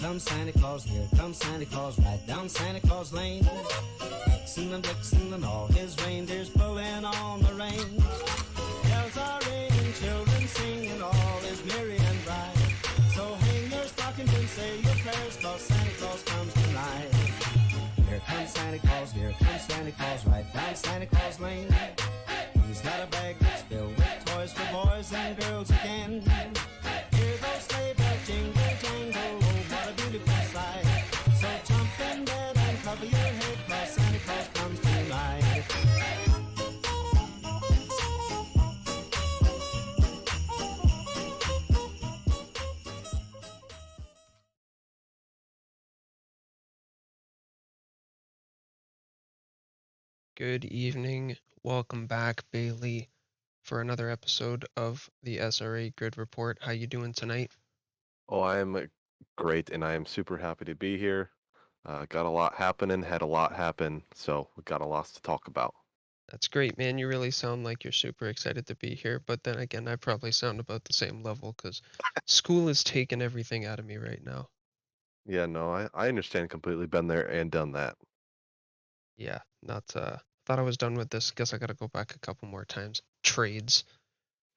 comes Santa Claus, here comes Santa Claus, right down Santa Claus Lane. Vixen and Blitzen and all his reindeers pulling on the reins. Bells are ringing, children sing, and all is merry and bright. So hang your stockings and say your prayers, 'cause Santa Claus comes tonight. Here comes Santa Claus, here comes Santa Claus, right down Santa Claus Lane. He's got a bag that's filled with toys for boys and girls again. Hear those sleigh bells jingle, jangle, oh, what a beautiful sight. So jump in bed and cover your head, 'cause Santa Claus comes tonight. Good evening. Welcome back, Bailey, for another episode of the SRA Grid Report. How you doing tonight? Oh, I am great, and I am super happy to be here. Got a lot happening, had a lot happen, so we got a lot to talk about. That's great, man. You really sound like you're super excited to be here, but then again, I probably sound about the same level because school is taking everything out of me right now. Yeah, no, I understand completely. Been there and done that. Yeah, thought I was done with this. Guess I gotta go back a couple more times. Trades.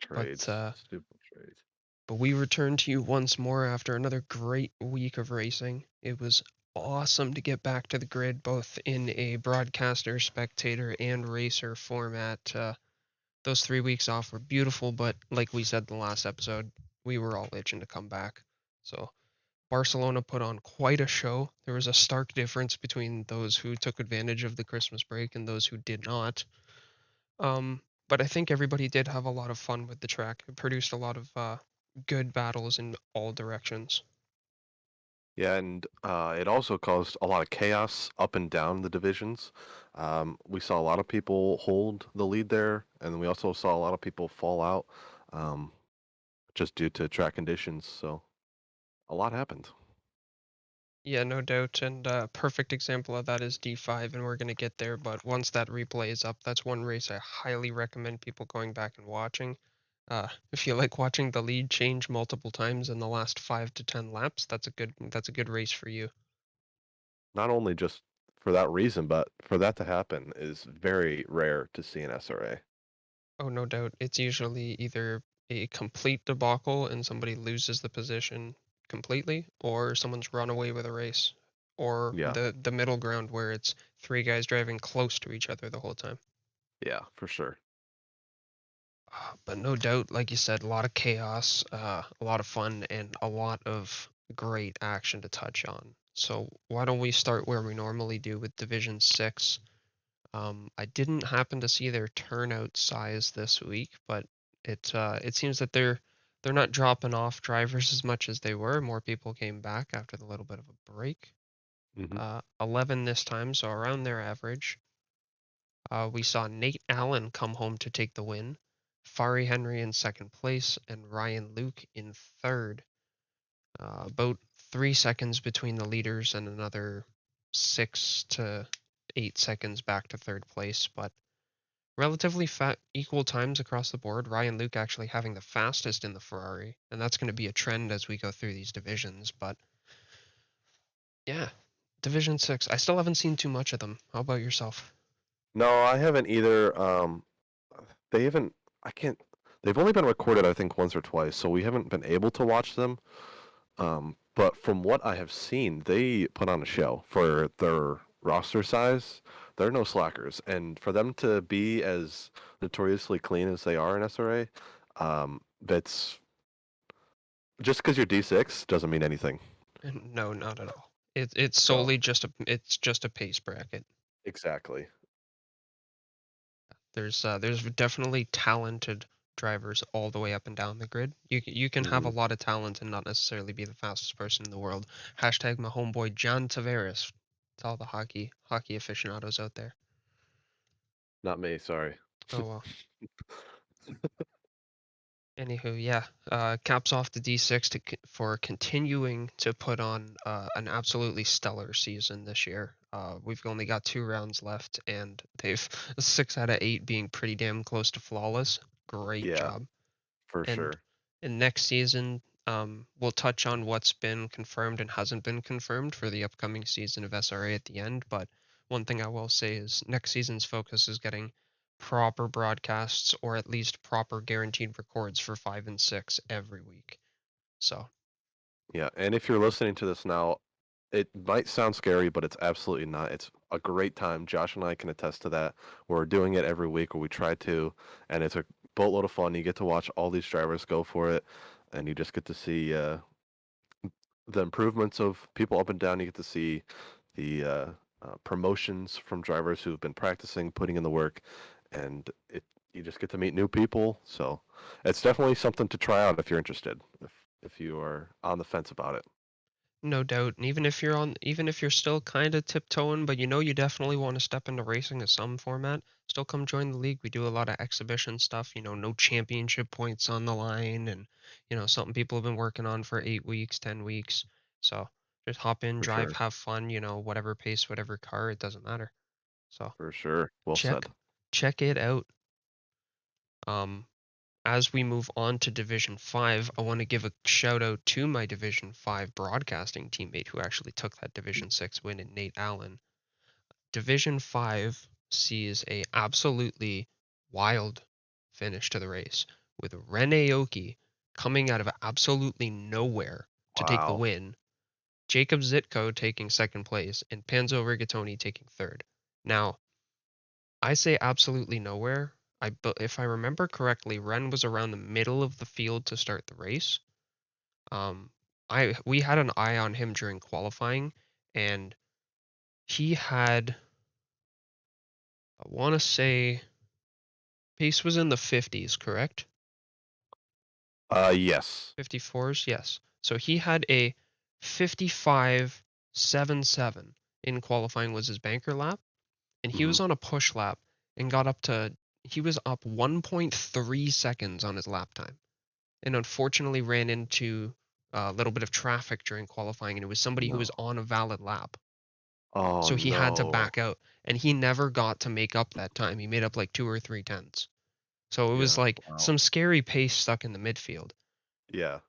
But Trades, uh stupid trades. but we return to you once more after another great week of racing. It was awesome to get back to the grid, both in a broadcaster, spectator, and racer format. Those 3 weeks off were beautiful, but like we said in the last episode, we were all itching to come back. So Barcelona put on quite a show. There was a stark difference between those who took advantage of the Christmas break and those who did not. But I think everybody did have a lot of fun with the track. It produced a lot of good battles in all directions. Yeah, and it also caused a lot of chaos up and down the divisions. We saw a lot of people hold the lead there, and we also saw a lot of people fall out um, just due to track conditions. So a lot happened. Yeah, no doubt. And perfect example of that is D5, and we're going to get there. But once that replay is up, that's one race I highly recommend people going back and watching. If you like watching the lead change multiple times in the last 5 to 10 laps, that's a good race for you. Not only just for that reason, but for that to happen is very rare to see in SRA. Oh, no doubt. It's usually either a complete debacle and somebody loses the position completely, or someone's run away with a race, or Yeah, the middle ground where it's three guys driving close to each other the whole time. yeah, for sure. But no doubt, like you said, a lot of chaos, a lot of fun, and a lot of great action to touch on. So why don't we start where we normally do with Division 6? I didn't happen to see their turnout size this week, but it seems that they're not dropping off drivers as much as they were. More people came back after the little bit of a break. Hmm. 11 this time, so around their average. We saw Nate Allen come home to take the win, Fari Henry in second place, and Ryan Luke in third. About 3 seconds between the leaders and another 6 to 8 seconds back to third place, but relatively equal times across the board. Ryan Luke actually having the fastest in the Ferrari, and that's going to be a trend as we go through these divisions. But yeah, Division 6. I still haven't seen too much of them. How about yourself? No, I haven't either. They haven't. I can't. They've only been recorded, I think, once or twice, so we haven't been able to watch them. But from what I have seen, they put on a show for their roster size. They're no slackers, and for them to be as notoriously clean as they are in SRA, that's just because you're D6 doesn't mean anything. No, not at all. It's So solely just a pace bracket. exactly. There's definitely talented drivers all the way up and down the grid. You can have a Hmm. lot of talent and not necessarily be the fastest person in the world. Hashtag my homeboy John Tavares. To all the hockey aficionados out there. Not me, sorry. Oh well. Anywho, yeah, caps off the D6 for continuing to put on an absolutely stellar season this year. We've only got 2 rounds left, and they've 6 out of 8 being pretty damn close to flawless. Great Yeah, job. for And sure. next season, We'll touch on what's been confirmed and hasn't been confirmed for the upcoming season of SRA at the end, but one thing I will say is next season's focus is getting proper broadcasts or at least proper guaranteed records for 5 and 6 every week. So, Yeah, and if you're listening to this now, it might sound scary, but it's absolutely not. It's a great time. Josh and I can attest to that. We're doing it every week, or we try to, and it's a boatload of fun. You get to watch all these drivers go for it, and you just get to see the improvements of people up and down. You get to see the promotions from drivers who've been practicing, putting in the work, and you just get to meet new people. So it's definitely something to try out if you're interested. If you are on the fence about it. no doubt, and even if you're still kind of tiptoeing, but you definitely want to step into racing of some format, still come join the league. We do a lot of exhibition stuff, no championship points on the line, and something people have been working on for 8 weeks, 10 weeks. So just hop in, For drive, sure. have fun, whatever pace, whatever car, it doesn't matter. So For sure. Well check said. check it out. Um, as we move on to Division 5, I want to give a shout out to my Division 5 broadcasting teammate who actually took that Division 6 win in Nate Allen. Division 5 sees a absolutely wild finish to the race with Ren Aoki coming out of absolutely nowhere to take the Wow. win, Jacob Zitko taking second place, and Panzo Rigatoni taking third. Now, I say absolutely nowhere. If I remember correctly, Ren was around the middle of the field to start the race. Um, we had an eye on him during qualifying, and he had, I want to say, pace was in the 50s, correct? Yes. 54s, yes. So he had a 55.77 in qualifying was his banker lap, and he Hmm. was on a push lap and he was up 1.3 seconds on his lap time. And unfortunately ran into a little bit of traffic during qualifying, and it was somebody who was No. on a valid lap. Oh So he had to no. back out, and he never got to make up that time. He made up like 2 or 3 tenths. So it was Yeah. like Wow. some scary pace stuck in the midfield. Yeah.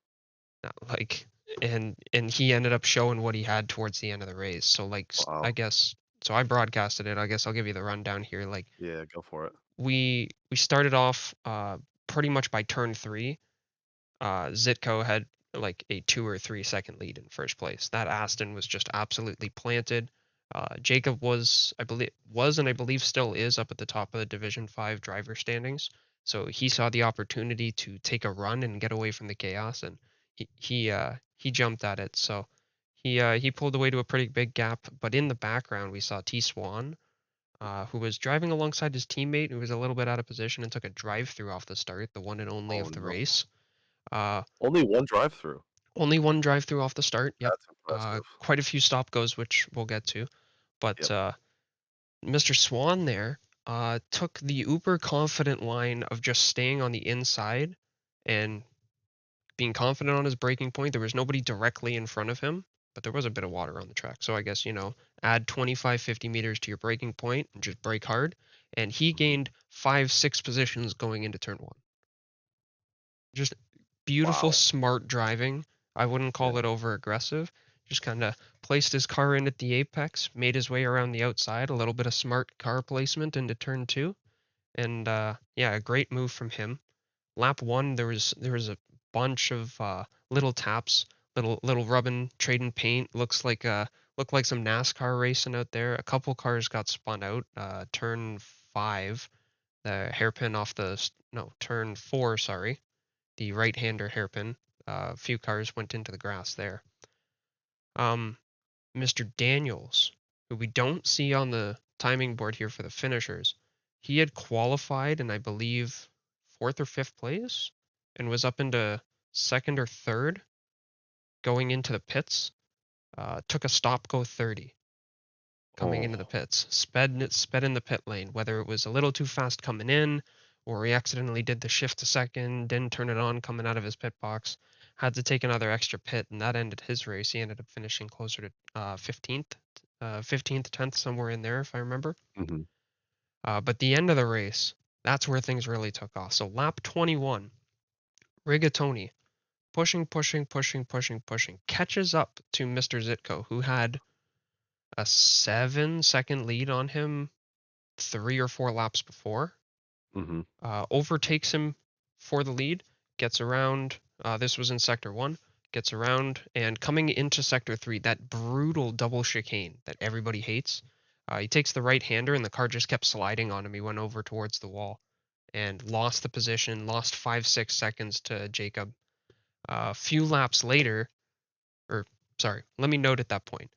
Like, and he ended up showing what he had towards the end of the race. So like, I Wow. guess, so I broadcasted it. I guess I'll give you the rundown here. Like, Yeah. Go for it. we started off pretty much by turn 3. Zitko had like a 2 or 3 second lead in first place. That Aston was just absolutely planted. Jacob and I believe still is up at the top of the Division 5 driver standings. So he saw the opportunity to take a run and get away from the chaos, and he jumped at it. So he pulled away to a pretty big gap. But in the background, we saw T Swan, who was driving alongside his teammate, who was a little bit out of position and took a drive through off the start, the one and only Oh of the no. race. Uh, Only one drive-through. Only one drive through off the start. Yep. That's impressive. Quite a few stop goes, which we'll get to. But Yep. Mr. Swan there took the uber confident line of just staying on the inside and being confident on his braking point. There was nobody directly in front of him, but there was a bit of water on the track. So I guess, add 25, 50 meters to your braking point and just brake hard. And he Hmm. gained 5, 6 positions going into turn 1. Just beautiful, Wow. smart driving. I wouldn't Yeah. call it over aggressive. Just kind of placed his car in at the apex, made his way around the outside, a little bit of smart car placement into turn 2, and yeah, a great move from him. Lap 1, there was a bunch of little taps, little rubbing, trading paint. Looked like some NASCAR racing out there. A couple cars got spun out. Turn 5, the hairpin off the no, turn 4, sorry, the right-hander hairpin. A few cars went into the grass there. Mr. Daniels, who we don't see on the timing board here for the finishers, he had qualified in, I believe, 4th or 5th place and was up into 2nd or 3rd going into the pits. Took a stop go 30 coming into the Oh. pits. Sped in the pit lane, whether it was a little too fast coming in or he accidentally did the shift to second, didn't turn it on coming out of his pit box, had to take another extra pit, and that ended his race. He ended up finishing closer to 15th, 15th, 10th, somewhere in there, if I remember. Hmm. But the end of the race, that's where things really took off. So lap 21, Rigatoni pushing, catches up to Mr. Zitko, who had a 7-second lead on him 3 or 4 laps before. Mm-hmm. Overtakes him for the lead, gets around. This was in Sector 1. Gets around, and coming into Sector 3, that brutal double chicane that everybody hates, he takes the right-hander, and the car just kept sliding on him. He went over towards the wall and lost the position, lost 5-6 seconds to Jacob. A few laps later, let me note at that point.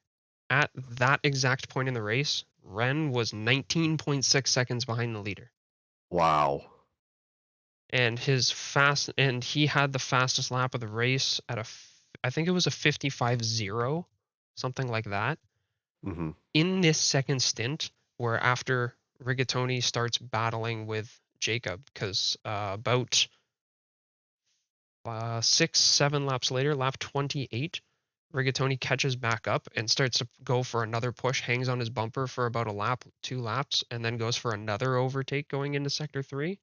At that exact point in the race, Ren was 19.6 seconds behind the leader. Wow. And he had the fastest lap of the race at I think it was a 55.0, something like that. Mm-hmm. In this second stint, where after Rigatoni starts battling with Jacob, because about 6-7 laps later, lap 28, Rigatoni catches back up and starts to go for another push, hangs on his bumper for about a lap, 2 laps, and then goes for another overtake going into Sector 3.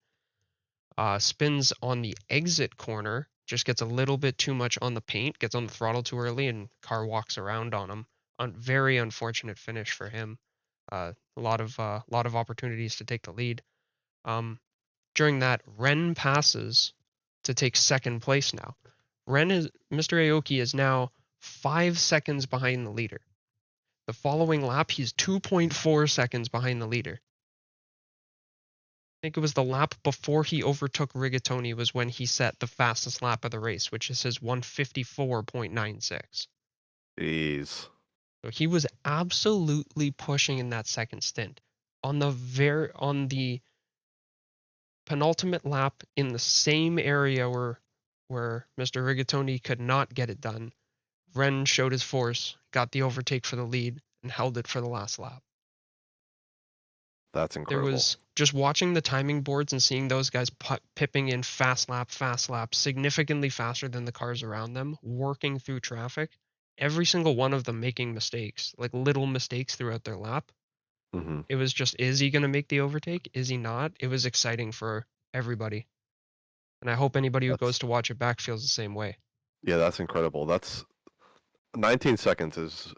Spins on the exit corner, just gets a little bit too much on the paint, gets on the throttle too early, and car walks around on him. Very unfortunate finish for him. A lot of opportunities to take the lead. During that, Ren passes to take second place now. Mr. Aoki is now 5 seconds behind the leader. The following lap, he's 2.4 seconds behind the leader. I think it was the lap before he overtook Rigatoni was when he set the fastest lap of the race, which is his 154.96. Jeez. So he was absolutely pushing in that second stint. On the penultimate lap in the same area where Mr. Rigatoni could not get it done, Ren showed his force, got the overtake for the lead, and held it for the last lap. That's There incredible. was just watching the timing boards and seeing those guys pipping in fast lap, significantly faster than the cars around them, working through traffic, every single one of them making mistakes, like little mistakes throughout their lap. Mm-hmm. It was just, is he going to make the overtake? Is he not? It was exciting for everybody. And I hope anybody who goes to watch it back feels the same way. Yeah, that's incredible. That's 19 seconds is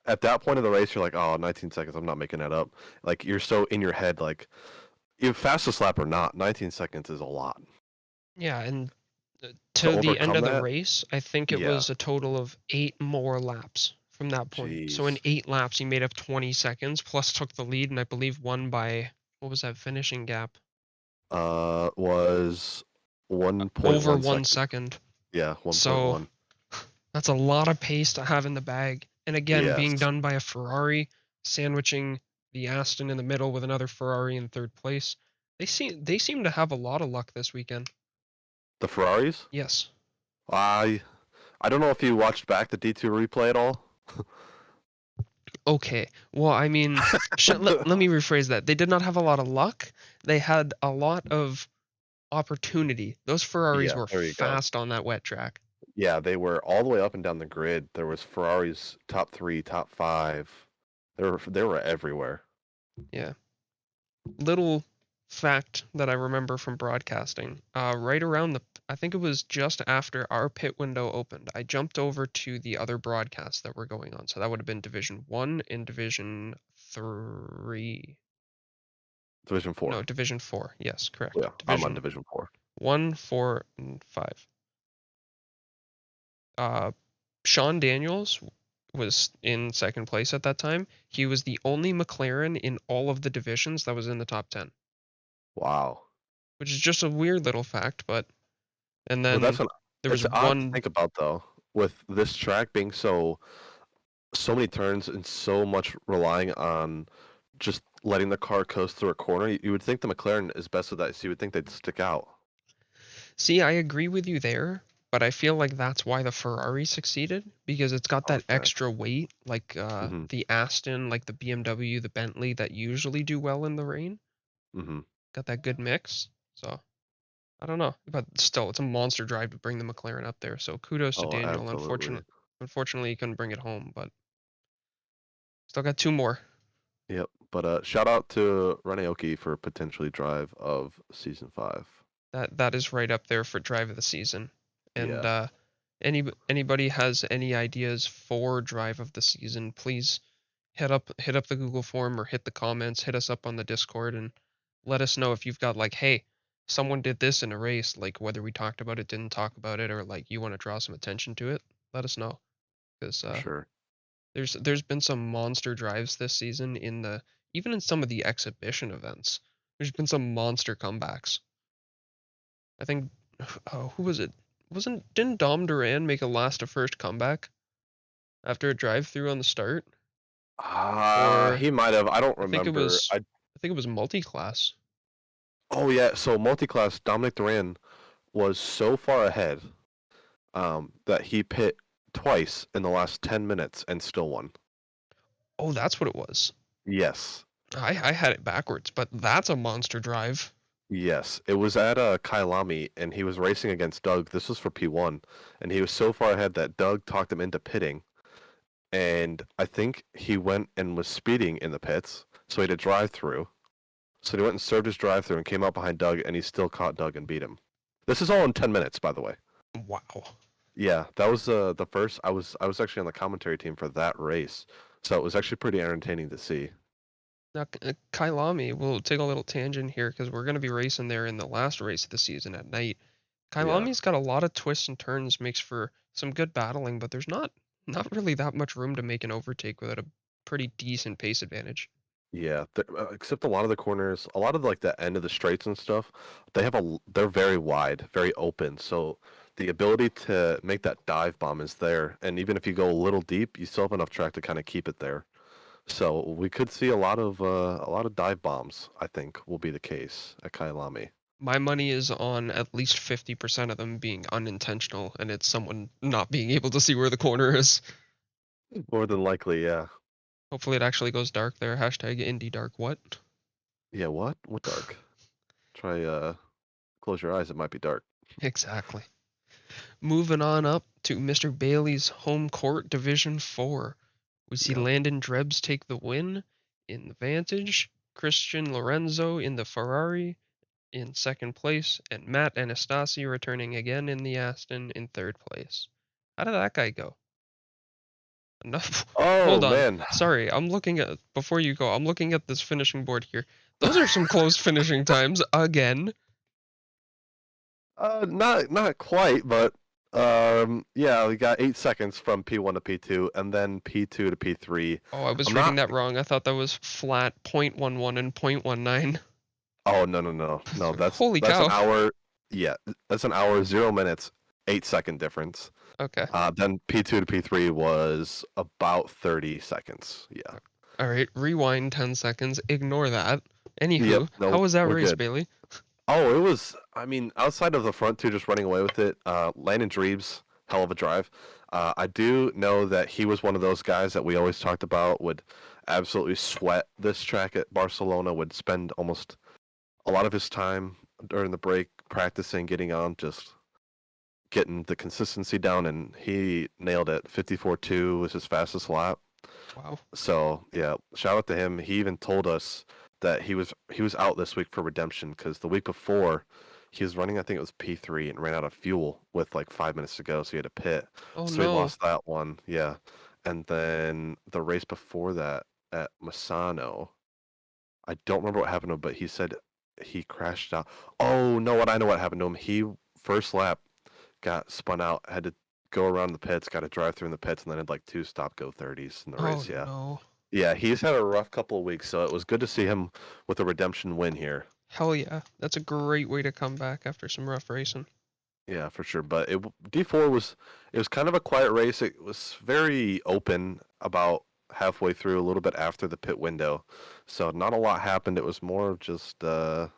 at that point of the race, you're like, oh, 19 seconds, I'm not making that up. Like, you're so in your head, like, if fastest lap or not, 19 seconds is a lot. Yeah, and To to the end overcome of the that, race, I think it yeah. was a total of 8 more laps from that point. So in Jeez. 8 laps, he made up 20 seconds, plus took the lead, and I believe won by, what was that finishing gap? Was 1.1 Over 1 second. second. Yeah, 1.1. So that's a lot of pace to have in the bag. And again, being Yes. done by a Ferrari, sandwiching the Aston in the middle with another Ferrari in third place. They seem to have a lot of luck this weekend. The Ferraris? Yes. I don't know if you watched back the D2 replay at all. Okay. Well, I mean, let me rephrase that. They did not have a lot of luck. They had a lot of opportunity. Those Ferraris Yeah, were there you go. fast on that wet track. Yeah, they were all the way up and down the grid. There was Ferraris top 3, top 5. They were everywhere. Yeah. Little fact that I remember from broadcasting. Right around I think it was just after our pit window opened, I jumped over to the other broadcasts that were going on. So that would have been Division 1 and Division 3. Division 4. No, Division 4. Yes, correct. Yeah, I'm on Division 4. 1, 4, and 5. Sean Daniels was in second place at that time. He was the only McLaren in all of the divisions that was in the top 10. Wow. Which is just a weird little fact, but and then Well, there was it's odd to one. think about though, with this track being so many turns and so much relying on just letting the car coast through a corner. You would think the McLaren is best at that, so you would think they'd stick out. See, I agree with you there, but I feel like that's why the Ferrari succeeded because it's got that Okay. extra weight, like Mm-hmm. the Aston, like the BMW, the Bentley that usually do well in the rain. Mm-hmm. Got that good mix. So I don't know, but still, it's a monster drive to bring the McLaren up there. So kudos to Oh, Daniel. absolutely. Unfortunately, he couldn't bring it home, but still got 2 more. Yep. But shout out to Renaoki for potentially drive of season 5. That is right up there for drive of the season. And Yeah. Anybody has any ideas for drive of the season, please hit up the Google form or hit the comments, hit us up on the Discord, and let us know if you've got like, hey, someone did this in a race, like whether we talked about it, didn't talk about it, or like you want to draw some attention to it. Let us know, because For sure. there's been some monster drives this season even in some of the exhibition events. There's been some monster comebacks. I think, who was it? Didn't Dom Duran make a last to first comeback after a drive through on the start? Or He might have. I don't I think it remember. was I think it was multi-class. Oh yeah. So multi-class Dominic Duran was so far ahead that he pit twice in the last 10 minutes and still won. Oh, that's what it was. Yes. I had it backwards, but that's a monster drive. Yes. It was at Kailami, and he was racing against Doug. This was for P1, and he was so far ahead that Doug talked him into pitting. And I think he went and was speeding in the pits, so he had a drive through. So he went and served his drive through and came out behind Doug, and he still caught Doug and beat him. This is all in 10 minutes, by the way. Wow. Yeah, that was the first. I was actually on the commentary team for that race, so it was actually pretty entertaining to see. Now, Kailami, we'll take a little tangent here because we're going to be racing there in the last race of the season at night. Yeah, Kailami's got a lot of twists and turns, makes for some good battling, but there's not really that much room to make an overtake without a pretty decent pace advantage. yeah. Except a lot of the corners, a lot of like the end of the straights and stuff, they're very wide, very open. So the ability to make that dive bomb is there, and even if you go a little deep, you still have enough track to kind of keep it there. So we could see a lot of dive bombs. I think will be the case at Kailami. My money is on at least 50% of them being unintentional, and it's someone not being able to see where the corner is. More than likely, yeah. Hopefully it actually goes dark there. Hashtag indie dark what? Yeah, what? What dark? Try close your eyes, it might be dark. Exactly. Moving on up to Mr. Bailey's home court, Division 4. We see Yep. Landon Drebs take the win in the Vantage, Christian Lorenzo in the Ferrari in second place, and Matt Anastasi returning again in the Aston in third place. How did that guy go? Enough. Oh Hold on. man. Sorry, before you go, I'm looking at this finishing board here. Those are some close finishing times again. Not quite, but yeah, we got 8 seconds from P1 to P2, and then P2 to P3. Oh, I was I'm reading not. that wrong. I thought that was flat 0.11 and 0.19. Oh no. Holy That's an cow. hour. Yeah, that's an hour, 0 minutes, 8 second difference. Okay. Then P2 to P3 was about 30 seconds. Yeah. All right. Rewind 10 seconds. Ignore that. Yep. Anywho, how No, was that we're race, good. Bailey? Oh, it was. I mean, outside of the front two just running away with it, Landon Dreves, hell of a drive. I do know that he was one of those guys that we always talked about would absolutely sweat this track at Barcelona. Would spend almost a lot of his time during the break practicing, getting on, just getting the consistency down, and he nailed it. 54.2 was his fastest lap. Wow. So yeah, shout out to him. He even told us that he was out this week for redemption because the week before he was running, I think it was P3, and ran out of fuel with like 5 minutes to go, so he had to pit. Oh So he no. lost that one. Yeah, and then the race before that at Misano, I don't remember what happened to him, but he said he crashed out. Oh no, what I know what happened to him. He first lap got spun out, had to go around the pits, got to drive through in the pits, and then had like two stop go 30s in the Oh race. Yeah. no. Yeah, he's had a rough couple of weeks, so it was good to see him with a redemption win here. Hell yeah. That's a great way to come back after some rough racing. Yeah, for sure. But D4 was kind of a quiet race. It was very open about halfway through, a little bit after the pit window. So not a lot happened. It was more of just who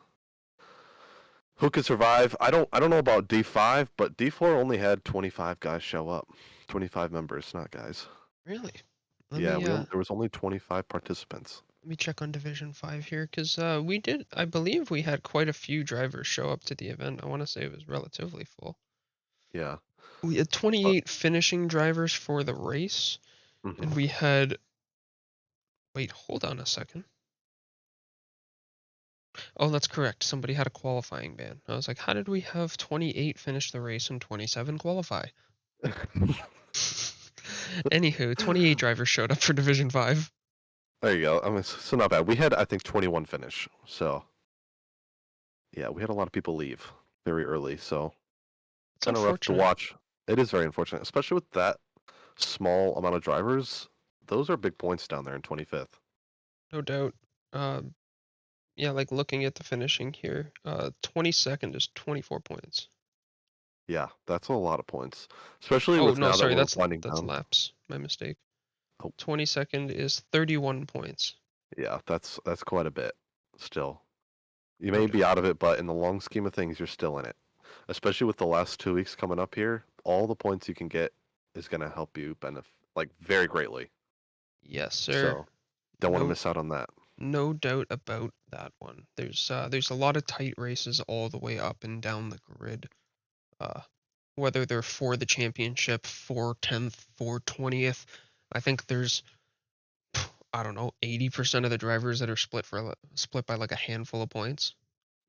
could survive. I don't know about D5, but D4 only had 25 guys show up. 25 members, not guys. Really? Let Yeah, me there was only 25 participants. let me check on Division 5 here cuz I believe we had quite a few drivers show up to the event. I want to say it was relatively full. Yeah. We had But 28 finishing drivers for the race, and mhm. we had. Wait, hold on a second. Oh, that's correct. Somebody had a qualifying ban. I was like, how did we have 28 finish the race and 27 qualify? Anywho, 28 drivers showed up for Division 5. There you go. I mean, so not bad. We had, I think, 21 finish. So, yeah, we had a lot of people leave very early. So, It's kind of rough to unfortunate. watch. It is very unfortunate, especially with that small amount of drivers. Those are big points down there in 25th. No doubt. Um, yeah, like looking at the finishing here, 22nd is 24 points. Yeah, that's a lot of points, especially Oh, with no, now that sorry, we're that's winding that's down. laps. My mistake. Oh, 22nd is 31 points. yeah, that's quite a bit still. You No may be doubt. out of it, but in the long scheme of things, you're still in it. Especially with the last 2 weeks coming up here, all the points you can get is going to help you benefit like very greatly. Yes, sir. So don't want to No miss out on that. no doubt about that one. There's a lot of tight races all the way up and down the grid. Whether they're for the championship, for 10th, for 20th. I think there's, I don't know, 80% of the drivers that are split by like a handful of points.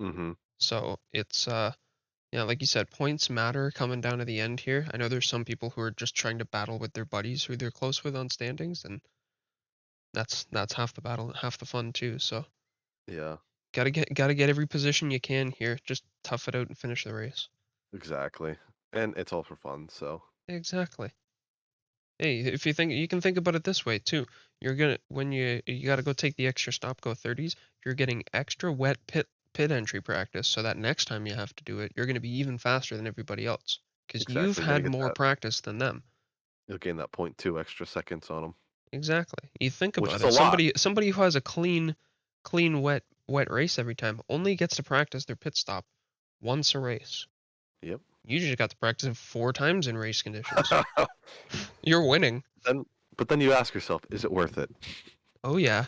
Mm-hmm. So it's yeah, like you said, points matter coming down to the end here. I know there's some people who are just trying to battle with their buddies who they're close with on standings, and that's half the battle, half the fun too. So Yeah, gotta get every position you can here. Just tough it out and finish the race. exactly. And it's all for fun. So Exactly. Hey, if you think you can think about it this way too. You're gonna when you gotta go take the extra stop go 30s, you're getting extra wet pit entry practice so that next time you have to do it, you're gonna be even faster than everybody else because you've exactly, you're gonna had get more that. practice than them. You'll gain that 0.2 extra seconds on them, Exactly. You think which about is a it. lot. Somebody who has a clean wet race every time only gets to practice their pit stop once a race. Yep. You just got to practice it 4 times in race conditions. You're winning. then, but then you ask yourself, is it worth it? Oh yeah.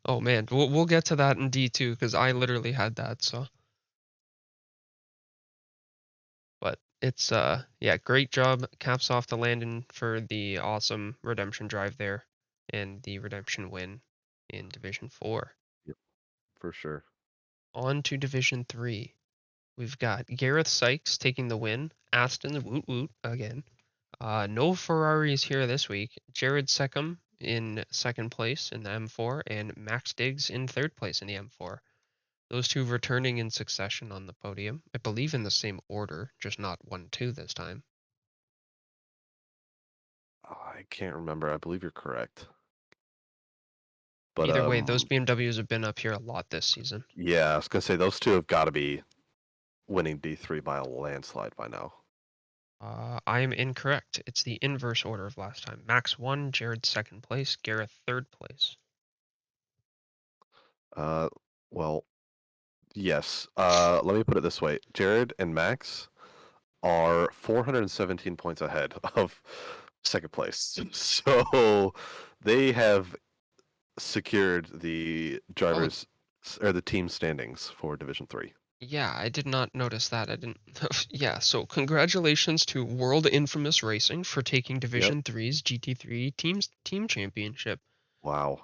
Oh man, we'll get to that in D2 because I literally had that. So, but it's yeah, great job. Caps off to Landon for the awesome redemption drive there, and the redemption win in Division 4. Yep, for sure. On to Division 3. We've got Gareth Sykes taking the win. Aston woot woot again. No Ferraris here this week. Jared Seckham in second place in the M4, and Max Diggs in third place in the M4. Those two returning in succession on the podium. I believe in the same order, just not 1-2 this time. I can't remember. I believe you're correct. But Either way, those BMWs have been up here a lot this season. yeah, I was gonna say those two have got to be winning D3 by a landslide by now. I am incorrect. It's the inverse order of last time. Max 1, Jared second place, Gareth third place. Well, yes. Let me put it this way: Jared and Max are 417 points ahead of second place, so they have secured the Oh, drivers or the team standings for Division 3. yeah, I did not notice that. I didn't. Yeah, so congratulations to World Infamous Racing for taking Yep. Division 3's GT3 team championship. Wow.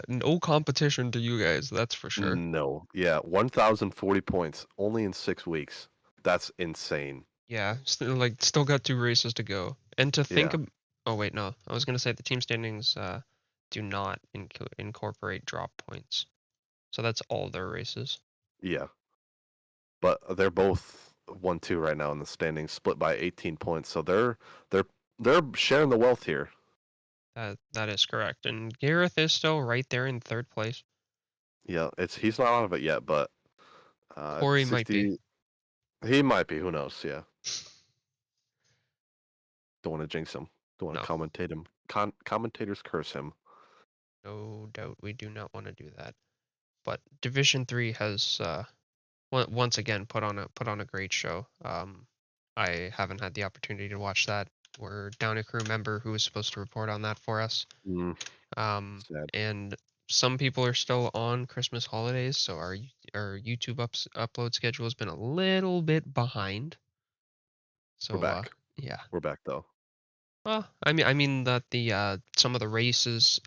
No competition to you guys, that's for sure. No. Yeah, 1,040 points only in 6 weeks. That's insane. Yeah, still got 2 races to go. And to think Yeah. of, oh wait, no, I was gonna say the team standings do not incorporate drop points, so that's all their races. Yeah. But they're both 1-2 right now in the standings, split by 18 points. So they're sharing the wealth here. That is correct. And Gareth is still right there in third place. Yeah, he's not out of it yet, but Corey might be. 60 he might be, who knows, yeah. Don't want to jinx him. Don't want No, to commentate him. Commentators curse him. no doubt we do not want to do that. But Division 3 has once again put on a great show. I haven't had the opportunity to watch that. We're down a crew member who was supposed to report on that for us. Mm, Um, sad. and some people are still on Christmas holidays, so our YouTube upload schedule has been a little bit behind. We're So back. yeah. We're back though. Well, I mean that the some of the races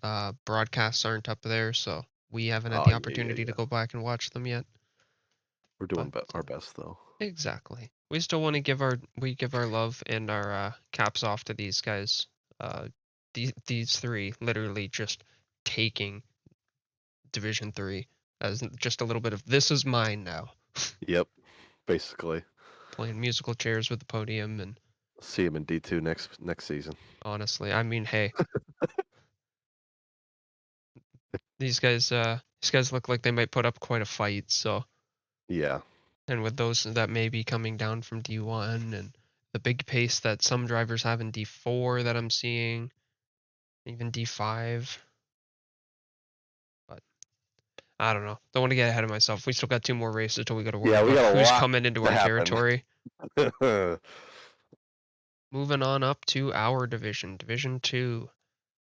broadcasts aren't up there, so we haven't had Oh the yeah, yeah, opportunity to yeah. go back and watch them yet. We're But doing our best though. exactly. We still want to give our love and our caps off to these guys. These three literally just taking Division 3 as just a little bit of this is mine now. Yep, basically. Playing musical chairs with the podium, and See him in D2 next season. honestly, I mean, hey, these guys look like they might put up quite a fight. So, Yeah. and with those that may be coming down from D1 and the big pace that some drivers have in D4 that I'm seeing, even D5. But I don't know. Don't want to get ahead of myself. We still got 2 more races till we got to worry Yeah, we about got a who's lot coming into to our happen. territory. Moving on up to our division, Division 2.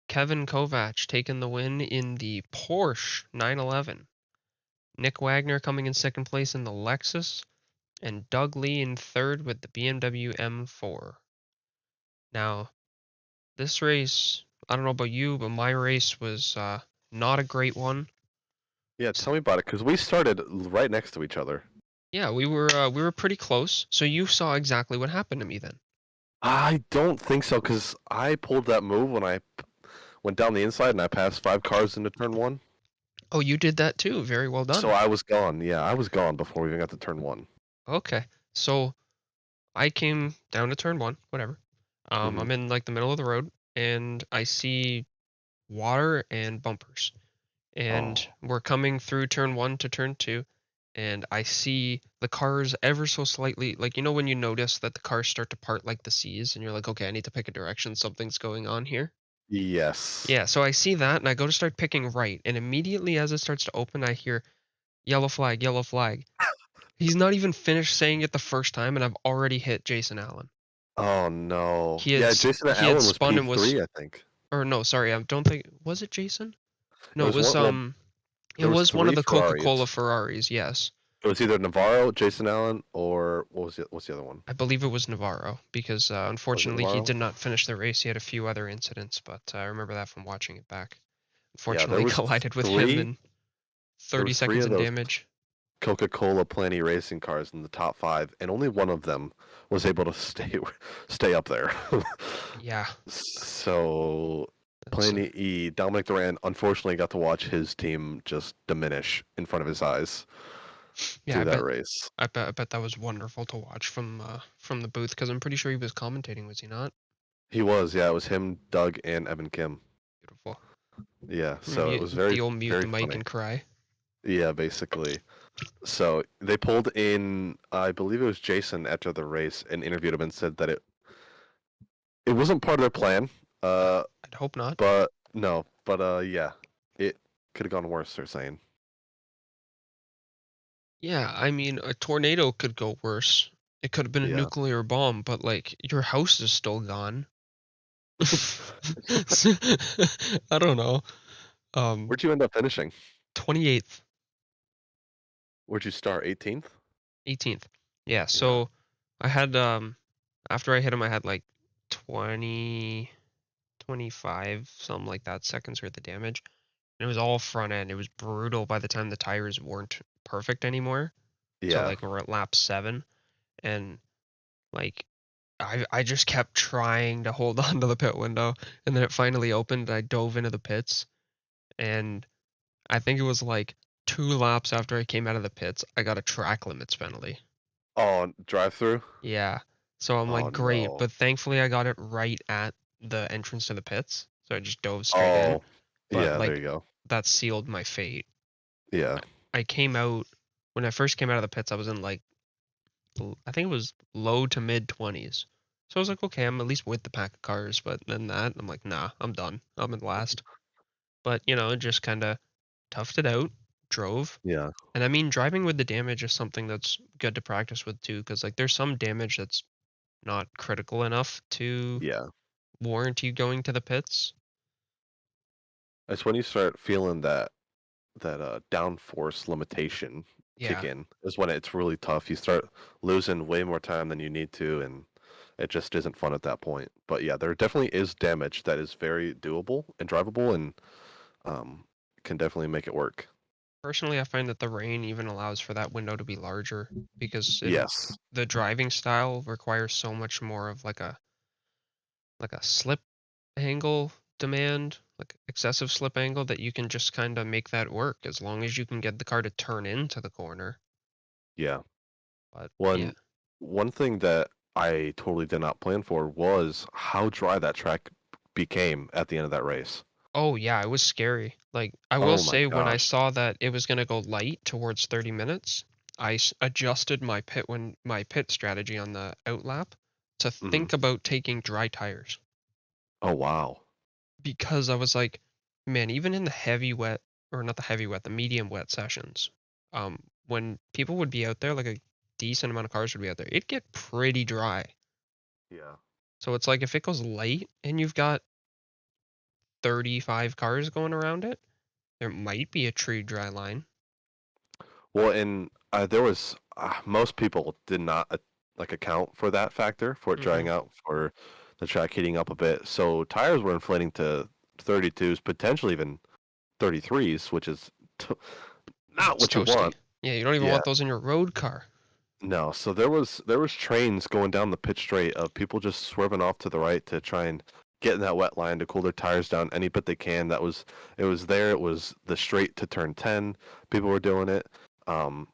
Kevin Kovac taking the win in the Porsche 911. Nick Wagner coming in second place in the Lexus, and Doug Lee in third with the BMW M4. Now, this race, I don't know about you, but my race was not a great one. Yeah, tell me about it, because we started right next to each other. Yeah, we were pretty close. So you saw exactly what happened to me then. I don't think so, because I pulled that move when I went down the inside and I passed 5 cars into turn 1. Oh, you did that too. Very well So done. I was gone. Yeah, I was gone before we even got to turn 1. Okay. So I came down to turn 1, whatever. Hmm. I'm in like the middle of the road and I see water and bumpers. And Oh, we're coming through turn 1 to turn 2, and I see the cars ever so slightly, like, you know, when you notice that the cars start to part like the seas, and you're like, okay, I need to pick a direction, something's going on here. yes. Yeah, so I see that, and I go to start picking right, and immediately as it starts to open, I hear yellow flag, yellow flag. He's not even finished saying it the first time, and I've already hit Jason Allen. Oh, no. He had Yeah, Jason he had Allen was spun and was, P3, I think. or no, sorry, I don't think, was it Jason? It No, it was was one, well, it there was was one of 3 the Coca-Cola Ferraris. Ferraris, yes. It was either Navarro, Jason Allen, or what's the other one? I believe it was Navarro because Was it unfortunately he Navarro? did not finish the race. He had a few other incidents, but I remember that from watching it back. Yeah, there Unfortunately, was collided with him 3 in there 30 was 3 seconds of in those damage. Coca-Cola Planty racing cars in the top 5, and only one of them was able to stay up there. Yeah, So that's Planty E, Dominic Duran, unfortunately got to watch his team just diminish in front of his eyes yeah. through that race. I bet that was wonderful to watch from the booth because I'm pretty sure he was commentating, was he not? He was, yeah, it was him, Doug, and Evan Kim. Beautiful. Yeah, so it Mute was very, the old mute very the mic funny. and cry. Yeah, basically. So they pulled in, I believe it was Jason after the race, and interviewed him and said that it wasn't part of their plan. I'd hope not. But no, but yeah, it could have gone worse. They're saying. Yeah, I mean a tornado could go worse. It could have been a Yeah. nuclear bomb, but like your house is still gone. I don't know. Where'd you end up finishing? 28th, Where'd you start? 18th. 18th. Yeah, Yeah. so I had after I hit him I had like 20 25 something like that seconds worth of damage. And it was all front end. It was brutal by the time the tires weren't perfect anymore. So Yeah. like we're at lap 7 and like I just kept trying to hold on to the pit window and then it finally opened and I dove into the pits and I think it was like 2 laps after I came out of the pits, I got a track limits penalty. Oh, drive through. Yeah. So I'm Oh like, great, no. but thankfully I got it right at the entrance to the pits. So I just dove straight in. Oh, But yeah. There like you go. that sealed my fate. Yeah. I came out when I first came out of the pits, I was in like I think it was low to mid 20s. So I was like, okay, I'm at least with the pack of cars, but then that I'm like, nah, I'm done. I'm in last. But you know, just kind of toughed it out, drove. Yeah. And I mean, driving with the damage is something that's good to practice with too, because like there's some damage that's not critical enough to Yeah. warrant you going to the pits. It's when you start feeling that downforce limitation kick Yeah. in is when it's really tough. You start losing way more time than you need to, and it just isn't fun at that point. But yeah, there definitely is damage that is very doable and drivable, and um, can definitely make it work. Personally, I find that the rain even allows for that window to be larger because Yes. the driving style requires so much more of like a slip angle demand, like excessive slip angle, that you can just kind of make that work as long as you can get the car to turn into the corner. Yeah. But yeah. One thing that I totally did not plan for was how dry that track became at the end of that race. Oh yeah, it was scary. Like I will Oh my say when I gosh. saw that it was going to go light towards 30 minutes, adjusted my pit strategy on the outlap to Mhm. think about taking dry tires Oh wow. because I was like, man, even in the heavy wet or not the heavy wet, the medium wet sessions, when people would be out there, like a decent amount of cars would be out there, it'd get pretty dry. Yeah. So it's like if it goes light and you've got 35 cars going around it, there might be a tree dry line. Well, and there was most people did not like account for that factor for it Hmm. drying out for the track heating up a bit. So tires were inflating to 32s, potentially even 33s, which is not It's what you toasty. want. Yeah, you don't even Yeah. want those in your road car. No, so there was trains going down the pit straight of people just swerving off to the right to try and get in that wet line to cool their tires down any bit they can. It was there. It was the straight to turn 10. People were doing it. Um,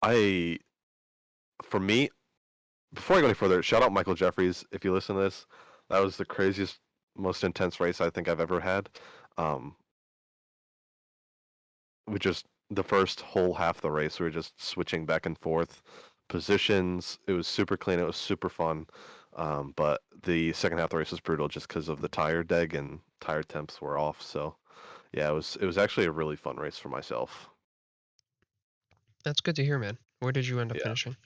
I for me, before I go any further, shout out Michael Jeffries if you listen to this. That was the craziest, most intense race I think I've ever had. Um, we just the first whole half of the race we were just switching back and forth positions. It was super clean. It was super fun. But the second half of the race was brutal just because of the tire deg and tire temps were off. So yeah, it was actually a really fun race for myself. That's good to hear, man. Where did you end up Yeah, finishing?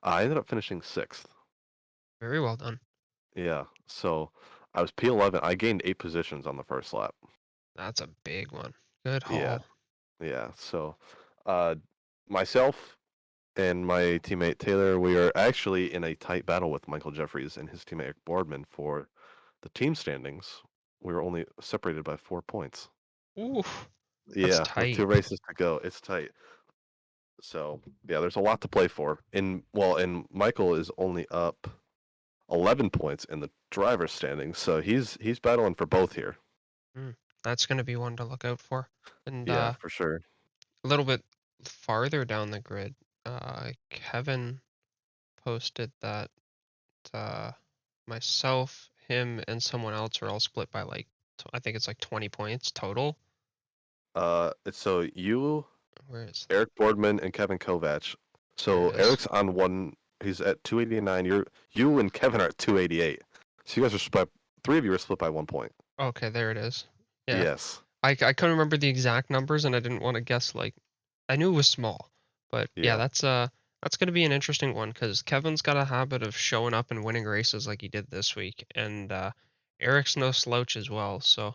I ended up finishing sixth. Very well done. Yeah, so I was P11. I gained 8 positions on the first lap. That's a big one. Good Yeah, haul. yeah. So uh, myself and my teammate Taylor, we are actually in a tight battle with Michael Jeffries and his teammate Eric Boardman for the team standings. We were only separated by 4 points. Ooh, that's Yeah, with tight. 2 races to go, it's tight. So yeah, there's a lot to play for. And Michael is only up 11 points in the driver's standings, so he's battling for both here. Mm, that's going to be one to look out for. And Yeah, for sure. a little bit farther down the grid, Kevin posted that uh, myself, him, and someone else are all split by like, I think it's like 20 points total. So you, Where is that? Eric Boardman, and Kevin Kovacs. There So it is. Eric's on one. He's at 289. You and Kevin are at 288. So you guys are split. Three of you are split by 1 point. Okay, there it is. Yeah. Yes. I couldn't remember the exact numbers and I didn't want to guess like I knew it was small. But yeah, Yeah. that's going to be an interesting one cuz Kevin's got a habit of showing up and winning races like he did this week and Eric's no slouch as well. So,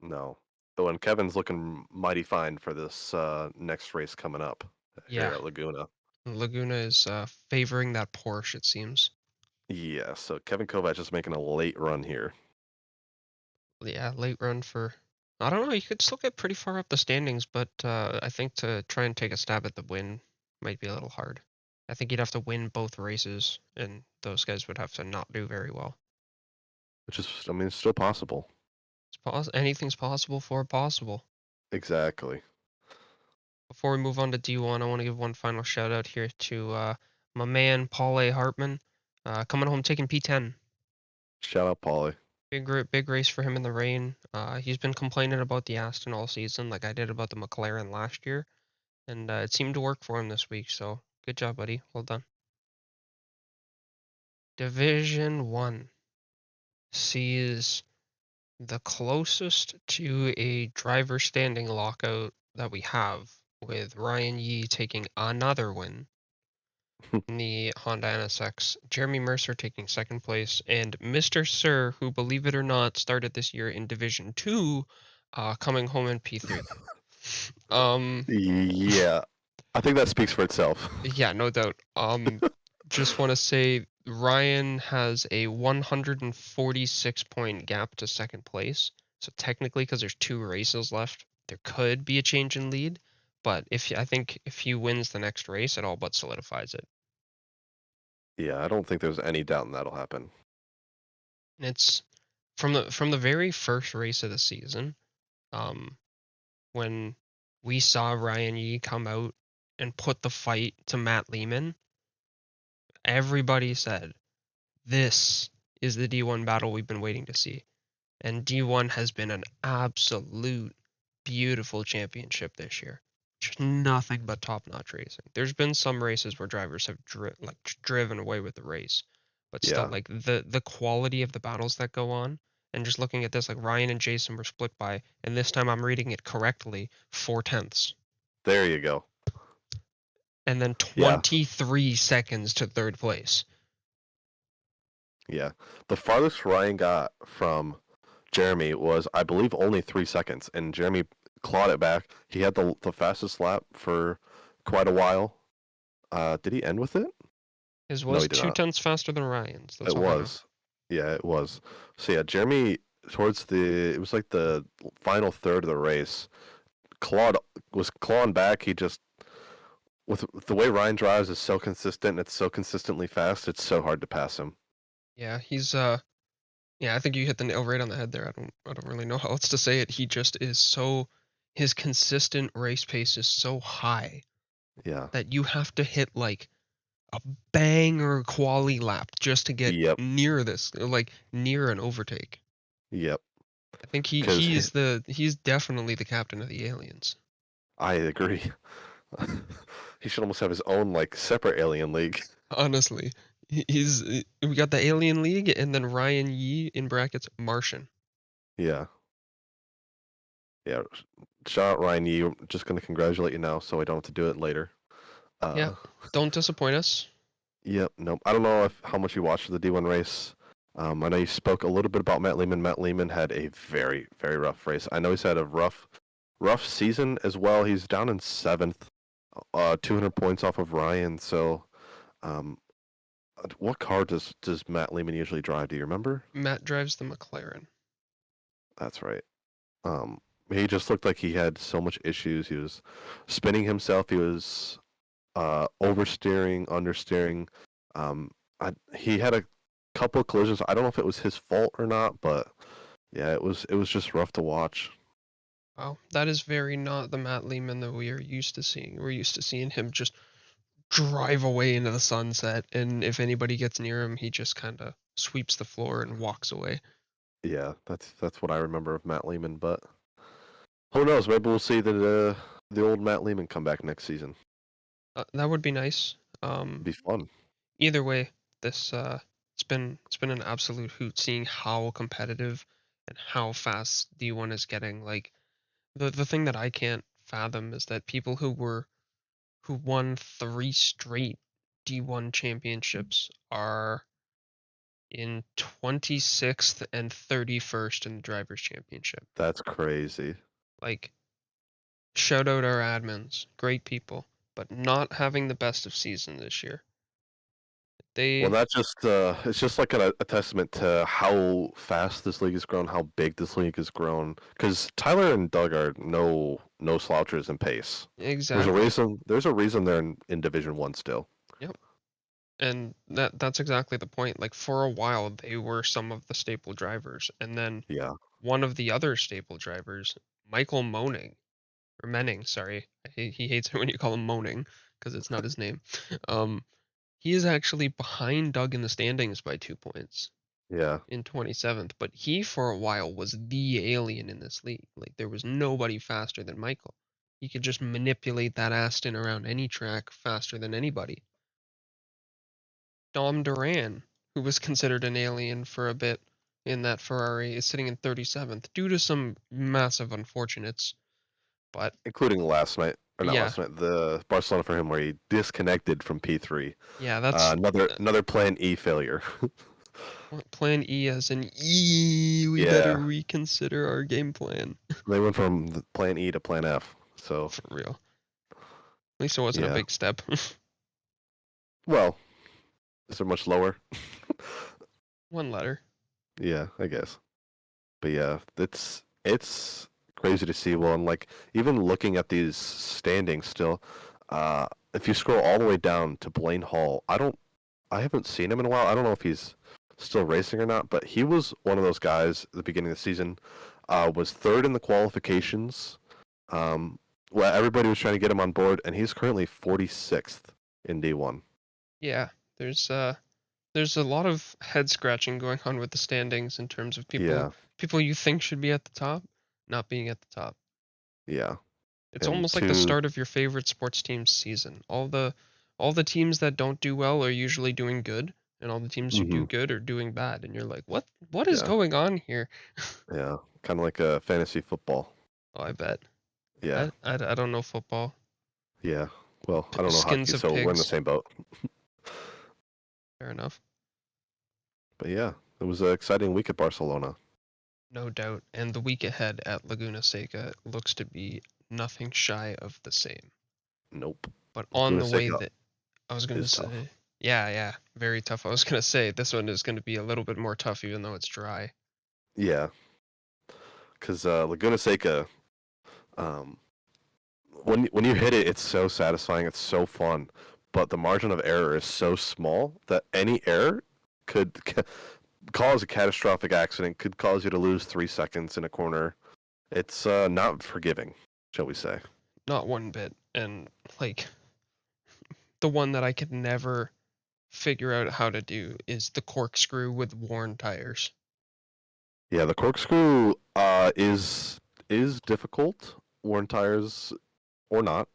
No. Oh, and Kevin's looking mighty fine for this next race coming up here yeah, at Laguna. Laguna is favoring that Porsche it seems. Yeah. So Kevin Kovacs is making a late run here. Yeah, late run for I don't know, you could still get pretty far up the standings, but I think to try and take a stab at the win might be a little hard. I think you'd have to win both races, and those guys would have to not do very well. Which is, I mean, it's still possible. Anything's possible for possible. Exactly. Before we move on to D1, I want to give one final shout out here to my man Paul A. Hartman, coming home taking P10. Shout out, Paulie. Big race for him in the rain. He's been complaining about the Aston all season, like I did about the McLaren last year. And it seemed to work for him this week. So good job, buddy. Well done. Division 1 sees the closest to a driver standing lockout that we have, with Ryan Yee taking another win in the Honda NSX, Jeremy Mercer taking second place, and Mr. Sir, who, believe it or not, started this year in Division 2, coming home in P3. Um, Yeah. I think that speaks for itself. Yeah, no doubt. Just want to say Ryan has a 146 point gap to second place. So technically, because there's 2 races left, there could be a change in lead, but I think if he wins the next race, it all but solidifies it. Yeah, I don't think there's any doubt that'll happen. And it's from the very first race of the season, when we saw Ryan Yee come out and put the fight to Matt Lehman, everybody said, this is the D1 battle we've been waiting to see. And D1 has been an absolute beautiful championship this year. Just nothing but top-notch racing. There's been some races where drivers have driven away with the race, but still, Yeah, like the quality of the battles that go on, and just looking at this, like Ryan and Jason were split by, and this time I'm reading it correctly, 4/10, there you go. and then Yeah, 23 seconds to third place. yeah. The farthest Ryan got from Jeremy was, I believe, only 3 seconds, and Jeremy clawed it back. He had the fastest lap for quite a while. Did he end with it? His No, was he did two not. tenths faster than Ryan's. That's It all I know. was. Yeah, it was. So yeah, Jeremy towards it was like the final third of the race. Clawed was clawing back. He just with the way Ryan drives is so consistent. And it's so consistently fast. It's so hard to pass him. Yeah, he's yeah, I think you hit the nail right on the head there. I don't really know how else to say it. He just is so his consistent race pace is so high Yeah. that you have to hit like a banger quali lap just to get Yep. near this, like near an overtake. Yep. I think Because he's definitely the captain of the aliens. I agree. He should almost have his own like separate alien league. Honestly, he's we got the Alien League and then Ryan Yee in brackets Martian. Yeah. Yeah. Shout out Ryan Yee. I'm just gonna congratulate you now, so I don't have to do it later. Yeah, Uh, don't disappoint us. Yep. Nope. I don't know how much you watched the D1 race. I know you spoke a little bit about Matt Lehman. Matt Lehman had a very, very rough race. I know he's had a rough season as well. He's down in seventh, 200 points off of Ryan. So, um, what car does Matt Lehman usually drive? Do you remember? Matt drives the McLaren. That's right. Um, he just looked like he had so much issues. He was spinning himself. He was oversteering, understeering. Um, he had a couple of collisions. I don't know if it was his fault or not, but yeah, it was just rough to watch. Wow, that is very not the Matt Lehman that we are used to seeing. We're used to seeing him just drive away into the sunset, and if anybody gets near him, he just kind of sweeps the floor and walks away. Yeah, that's what I remember of Matt Lehman. But who knows? Maybe we'll see the old Matt Lehman come back next season. That would be nice. Be fun. Either way, this it's been an absolute hoot seeing how competitive and how fast D1 is getting. Like the thing that I can't fathom is that people who won 3 straight D1 championships are in 26th and 31st in the drivers championship. That's crazy. Like, shout out our admins, great people, but not having the best of season this year. Well, They that's just it's just like a testament to how fast this league has grown, how big this league has grown. Because Tyler and Doug are no slouchers in pace. There's a exactly. reason. There's a reason they're in Division One still. Yep. And that's exactly the point. Like for a while they were some of the staple drivers, and then Yeah, one of the other staple drivers, Michael Menning, sorry. He hates it when you call him Moaning because it's not his name. Um, he is actually behind Doug in the standings by 2 points yeah, in 27th, but he for a while was the alien in this league. Like there was nobody faster than Michael. He could just manipulate that Aston around any track faster than anybody. Dom Duran, who was considered an alien for a bit in that Ferrari, is sitting in 37th due to some massive unfortunates. But including last night or not yeah, last night, the Barcelona for him where he disconnected from P3. yeah, that's Another Plan E failure. Plan E as an E. We better Yeah, reconsider our game plan. they went from Plan E to Plan F. So For real. At least it wasn't a yeah. big step. Well, is there much lower? One letter. Yeah, I guess. But yeah, it's crazy to see. Well, and like even looking at these standings still, if you scroll all the way down to Blaine Hall, I haven't seen him in a while. I don't know if he's still racing or not, but he was one of those guys at the beginning of the season. Was third in the qualifications. Well, everybody was trying to get him on board, and he's currently 46th in D1. Yeah, there's a lot of head scratching going on with the standings in terms of people you think should be at the top not being at the top. Yeah. It's And almost like the start of your favorite sports team's season. All the teams that don't do well are usually doing good, and all the teams who do good are doing bad, and you're like, what is going on here? Yeah, kind of like a fantasy football. Oh, I bet. Yeah. I don't know football. Yeah. Well, I don't know Skins hockey, of so we're in the pigs. same boat. Fair enough. But yeah, it was an exciting week at Barcelona. No doubt. And the week ahead at Laguna Seca looks to be nothing shy of the same. Nope. But on the way Seca that I was going to is say, tough. yeah, very tough. I was going to say this one is going to be a little bit more tough, even though it's dry. Yeah. Because Laguna Seca, when you hit it, it's so satisfying. It's so fun. But the margin of error is so small that any error could cause a catastrophic accident, could cause you to lose 3 seconds in a corner. It's not forgiving, shall we say. Not one bit. And, like, the one that I could never figure out how to do is the corkscrew with worn tires. Yeah, the corkscrew is difficult, worn tires or not.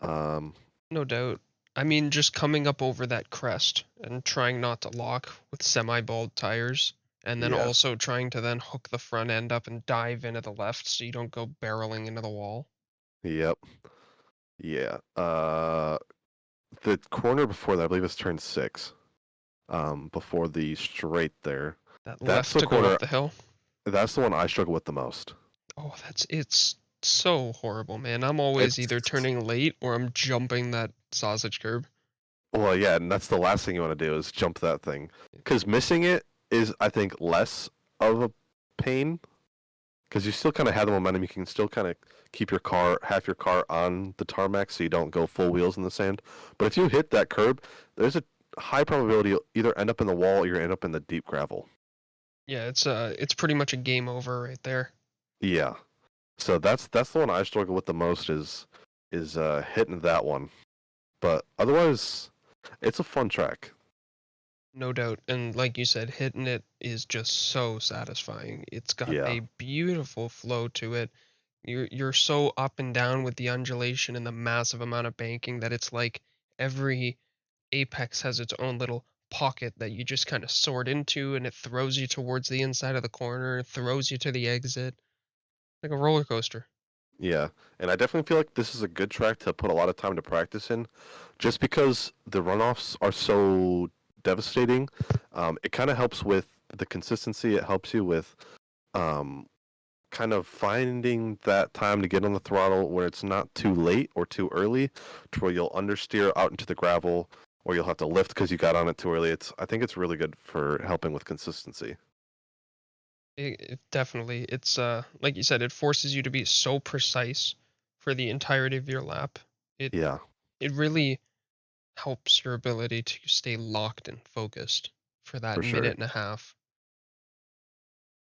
No doubt. I mean, just coming up over that crest and trying not to lock with semi-bald tires, and then Yes. also trying to then hook the front end up and dive into the left so you don't go barreling into the wall. Yep. Yeah. The corner before that, I believe it's turn 6. Before the straight there. That That's left the to go corner. up the hill. That's the one I struggle with the most. Oh, it's so horrible, man. I'm always either turning late or I'm jumping that sausage curb. Well, yeah, and that's the last thing you want to do is jump that thing. Because missing it is, I think, less of a pain. Because you still kind of have the momentum. You can still kind of keep half your car on the tarmac so you don't go full wheels in the sand. But if you hit that curb, there's a high probability you'll either end up in the wall or you end up in the deep gravel. Yeah, it's pretty much a game over right there. Yeah. So that's the one I struggle with the most is hitting that one. But otherwise, it's a fun track. No doubt. And like you said, hitting it is just so satisfying. It's got Yeah. a beautiful flow to it. You're so up and down with the undulation and the massive amount of banking that it's like every apex has its own little pocket that you just kind of sort into, and it throws you towards the inside of the corner, it throws you to the exit. Like a roller coaster. Yeah, and I definitely feel like this is a good track to put a lot of time to practice in, just because the runoffs are so devastating. It kind of helps with the consistency. It helps you with kind of finding that time to get on the throttle where it's not too late or too early, to where you'll understeer out into the gravel, or you'll have to lift because you got on it too early. I think it's really good for helping with consistency. It definitely, it's like you said, it forces you to be so precise for the entirety of your lap. It Yeah, it really helps your ability to stay locked and focused for that for sure. minute and a half.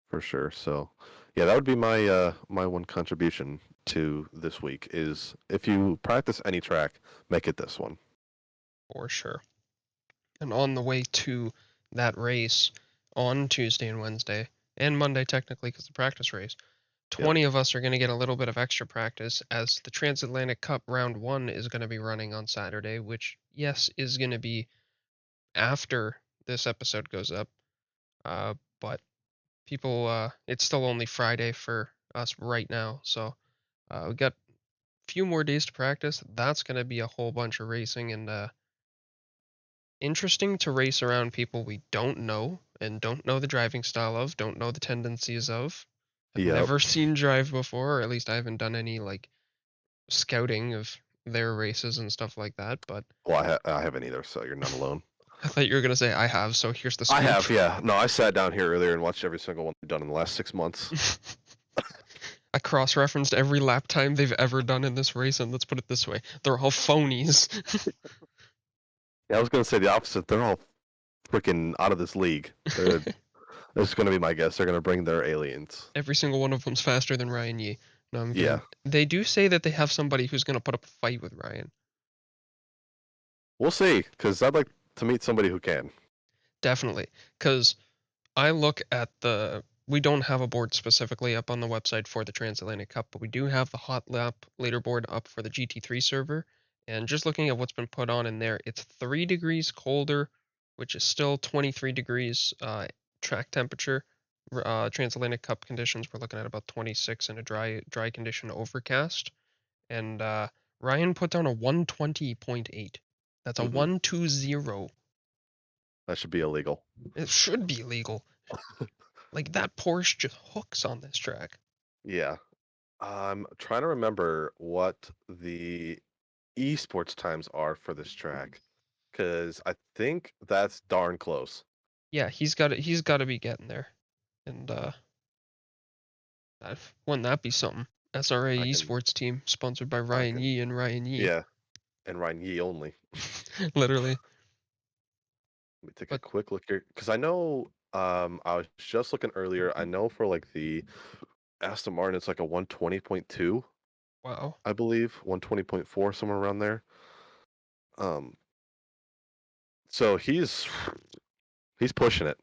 For sure. So, yeah, that would be my my one contribution to this week is if you practice any track, make it this one. For sure. And on the way to that race on Tuesday and Wednesday, and Monday technically because the practice race, 20 of us are going to get a little bit of extra practice as the Transatlantic Cup Round 1 is going to be running on Saturday, which, yes, is going to be after this episode goes up. But people, it's still only Friday for us right now. So we got a few more days to practice. That's going to be a whole bunch of racing and interesting to race around people we don't know and don't know the driving style of, don't know the tendencies of. I've never seen drive before, or at least I haven't done any like scouting of their races and stuff like that. But Well, I haven't either, so you're not alone. I thought you were gonna say I have, so here's the scoop. I have, yeah. No, I sat down here earlier and watched every single one we've done in the last 6 months. I cross-referenced every lap time they've ever done in this race, and let's put it this way: they're all phonies. Yeah, I was gonna say the opposite. They're all freaking out of this league. That's gonna be my guess. They're gonna bring their aliens. Every single one of them's faster than Ryan Yee. No, I'm Yeah, kidding. They do say that they have somebody who's gonna put up a fight with Ryan. we'll see. Cause I'd like to meet somebody who can. Definitely, because I look at we don't have a board specifically up on the website for the Transatlantic Cup, but we do have the hot lap leaderboard up for the GT3 server. And just looking at what's been put on in there, it's 3 degrees colder, which is still 23 degrees track temperature. Transatlantic Cup conditions, we're looking at about 26 in a dry condition overcast. And Ryan put down a 120.8. That's a 120. That should be illegal. It should be legal. Like that Porsche just hooks on this track. Yeah. I'm trying to remember what the esports times are for this track, because I think that's darn close. Yeah, he's got it. He's got to be getting there. And wouldn't that be something? SRA I can, esports team sponsored by I Ryan can, Yee and Ryan Yee. yeah, and Ryan Yee only. Literally. Let me take a But quick look here, because I know, I was just looking earlier. I know for like the Aston Martin, it's like a 120.2, wow. I believe, 120.4, somewhere around there. Um, so he's pushing it.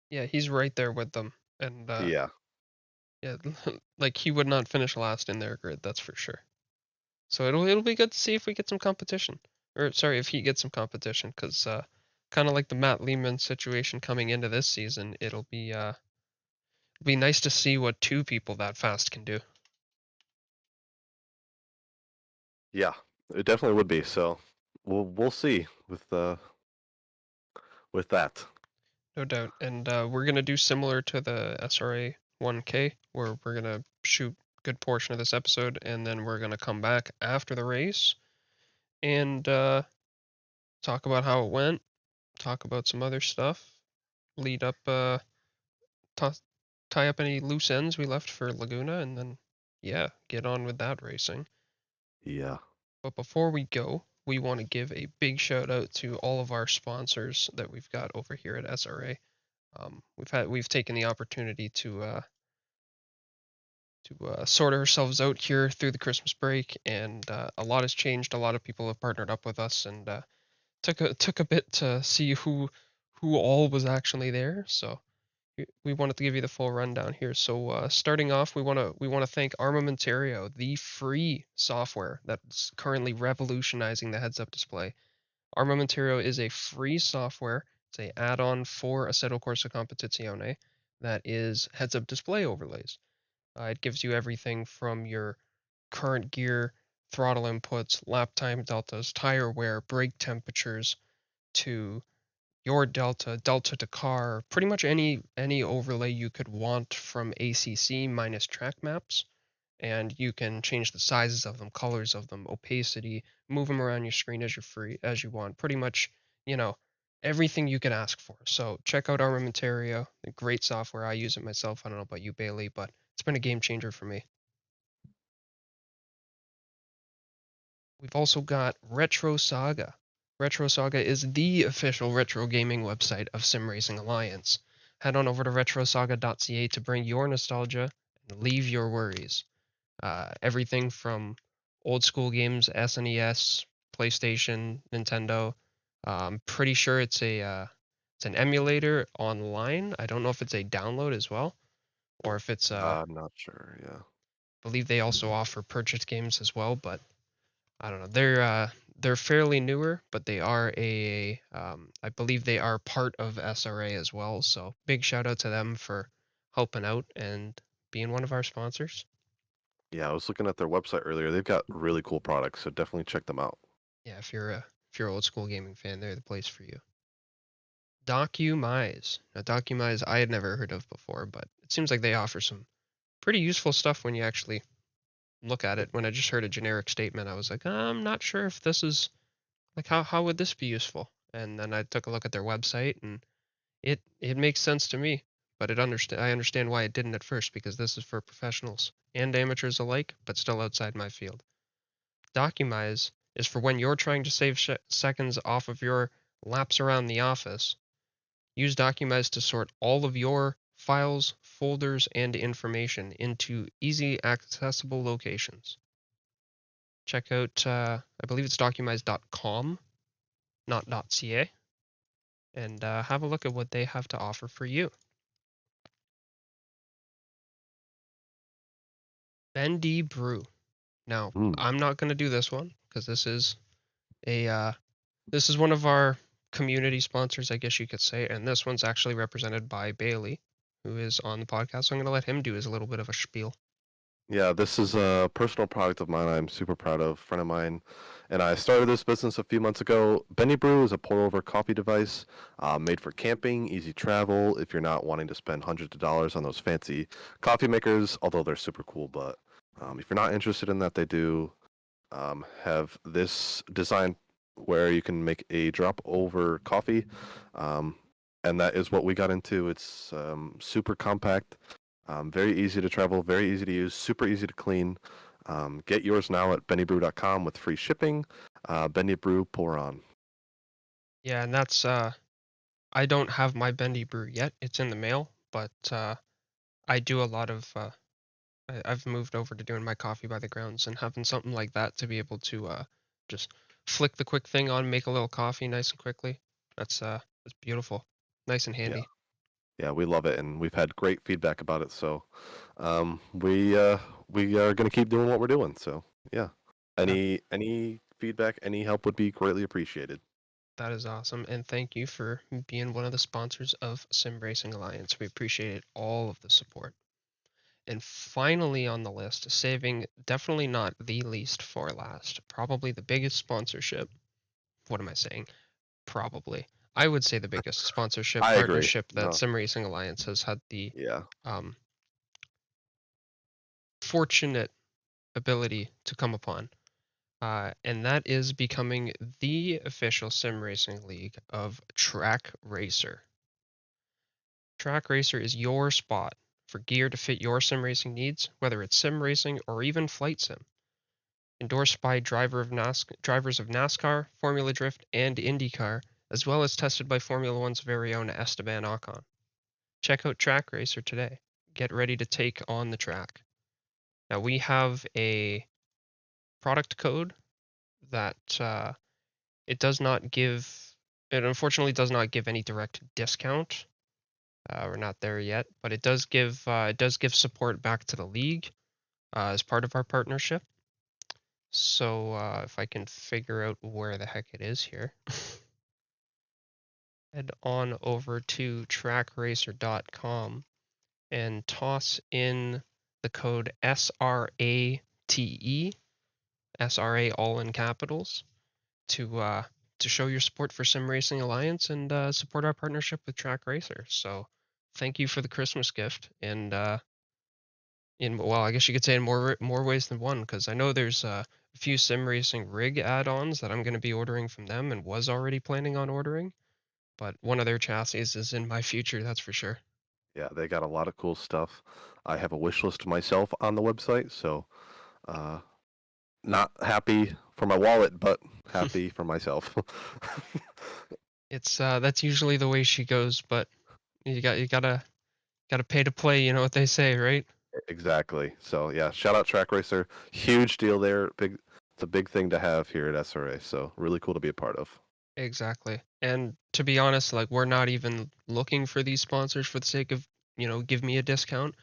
Yeah, he's right there with them. And Yeah, yeah, like he would not finish last in their grid, that's for sure. So it'll be good to see if we get some competition. Or sorry, if he gets some competition, because kind of like the Matt Lehman situation coming into this season, it'll be nice to see what two people that fast can do. yeah, it definitely would be. So we'll see with that. No doubt. And we're gonna do similar to the SRA 1K, where we're gonna shoot a good portion of this episode, and then we're gonna come back after the race and talk about how it went, talk about some other stuff, lead up, tie up any loose ends we left for Laguna, and then yeah, get on with that racing. Yeah. But before we go, we want to give a big shout out to all of our sponsors that we've got over here at SRA. We've taken the opportunity to sort ourselves out here through the Christmas break, and a lot has changed. A lot of people have partnered up with us, and took a bit to see who all was actually there. So we wanted to give you the full rundown here. So starting off, we want to thank Armamentario, the free software that's currently revolutionizing the heads-up display. Armamentario is a free software. It's a add-on for Assetto Corsa Competizione that is heads-up display overlays. It gives you everything from your current gear, throttle inputs, lap time deltas, tire wear, brake temperatures, to your delta to car, pretty much any overlay you could want from ACC minus track maps, and you can change the sizes of them, colors of them, opacity, move them around your screen as you want. Pretty much, you know, everything you could ask for. So check out Armamentario, great software. I use it myself. I don't know about you, Bailey, but it's been a game changer for me. We've also got Retro Saga. Retro Saga is the official retro gaming website of Sim Racing Alliance. Head on over to retrosaga.ca to bring your nostalgia and leave your worries. Everything from old school games, SNES, PlayStation, Nintendo. I'm pretty sure it's an emulator online. I don't know if it's a download as well, or if it's I'm not sure. Yeah. I believe they also offer purchase games as well, but I don't know. They're fairly newer, but they are I believe they are part of SRA as well. So big shout out to them for helping out and being one of our sponsors. Yeah, I was looking at their website earlier. They've got really cool products, so definitely check them out. Yeah, if you're an old school gaming fan, they're the place for you. Documise. Now Documise I had never heard of before, but it seems like they offer some pretty useful stuff when you actually look at it. When I just heard a generic statement, I was like, I'm not sure if this is like how would this be useful? And then I took a look at their website and it makes sense to me. but I understand why it didn't at first, because this is for professionals and amateurs alike, but still outside my field. Documize is for when you're trying to save seconds off of your laps around the office. Use Documize to sort all of your files, folders, and information into easy accessible locations. Check out, I believe it's documize.com, not .ca, and have a look at what they have to offer for you. Bendy Brew. Now, I'm not going to do this one because this is one of our community sponsors, I guess you could say, and this one's actually represented by Bailey, who is on the podcast. So I'm going to let him do his little bit of a spiel. Yeah, this is a personal product of mine I'm super proud of, a friend of mine. And I started this business a few months ago. Bendy Brew is a pour-over coffee device made for camping, easy travel, if you're not wanting to spend hundreds of dollars on those fancy coffee makers, although they're super cool. But if you're not interested in that, they do have this design where you can make a drop-over coffee. And that is what we got into. It's super compact. Very easy to travel, very easy to use, super easy to clean. Get yours now at bennybrew.com with free shipping. Bendy Brew, pour on. Yeah, and that's I don't have my Bendy Brew yet. It's in the mail, but I do a lot of I've moved over to doing my coffee by the grounds, and having something like that to be able to just flick the quick thing on, make a little coffee nice and quickly. That's beautiful, nice and handy. Yeah, we love it, and we've had great feedback about it. So we are going to keep doing what we're doing. So yeah, any feedback, any help would be greatly appreciated. That is awesome, and thank you for being one of the sponsors of Sim Racing Alliance. We appreciate all of the support. And finally on the list, saving definitely not the least for last, probably the biggest sponsorship. What am I saying? Probably. I would say the biggest sponsorship I agree. partnership that No. Sim Racing Alliance has had the Yeah. fortunate ability to come upon. And that is becoming the official sim racing league of Track Racer. Track Racer is your spot for gear to fit your sim racing needs, whether it's sim racing or even flight sim. Endorsed by drivers of NASCAR, Formula Drift, and IndyCar, as well as tested by Formula One's very own Esteban Ocon. Check out Track Racer today. Get ready to take on the track. Now we have a product code that it unfortunately does not give any direct discount. We're not there yet, but it does give support back to the league as part of our partnership. So if I can figure out where the heck it is here, head on over to trackracer.com and toss in the code SRATE, SRA all in capitals, to show your support for Sim Racing Alliance and support our partnership with Track Racer. So thank you for the Christmas gift, and I guess you could say in more ways than one, because I know there's a few sim racing rig add-ons that I'm going to be ordering from them and was already planning on ordering, but one of their chassis is in my future, that's for sure. Yeah, they got a lot of cool stuff. I have a wish list myself on the website, so not happy for my wallet, but happy for myself. It's that's usually the way she goes, but you gotta pay to play, you know what they say, right? Exactly. So yeah, shout out Track Racer. Huge deal there. It's a big thing to have here at SRA. So really cool to be a part of. Exactly. And to be honest, like, we're not even looking for these sponsors for the sake of, give me a discount.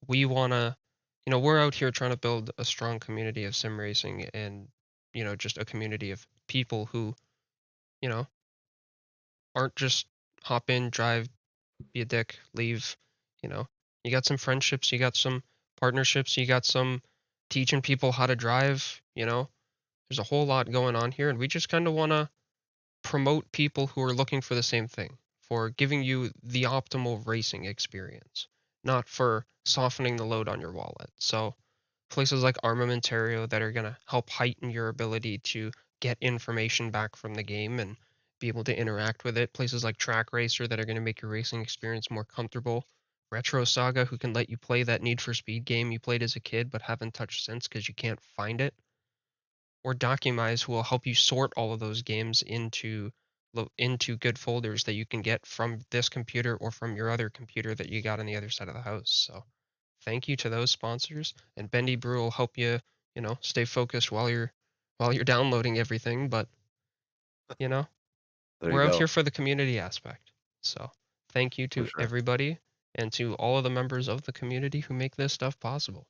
We wanna, we're out here trying to build a strong community of sim racing, and, just a community of people who, you know, aren't just hop in, drive, be a dick, leave. You know, you got some friendships, you got some partnerships, you got some teaching people how to drive. There's a whole lot going on here, and we just kind of want to promote people who are looking for the same thing, for giving you the optimal racing experience, not for softening the load on your wallet. So places like Armamentario that are going to help heighten your ability to get information back from the game and be able to interact with it. Places like Track Racer that are going to make your racing experience more comfortable, Retro Saga, who can let you play that Need for Speed game you played as a kid but haven't touched since because you can't find it. Or Documise, who will help you sort all of those games into good folders that you can get from this computer or from your other computer that you got on the other side of the house. So thank you to those sponsors, and Bendy Brew will help you, stay focused while you're downloading everything, but you know, There you we're out go. here for the community aspect. So thank you For to sure. everybody and to all of the members of the community who make this stuff possible.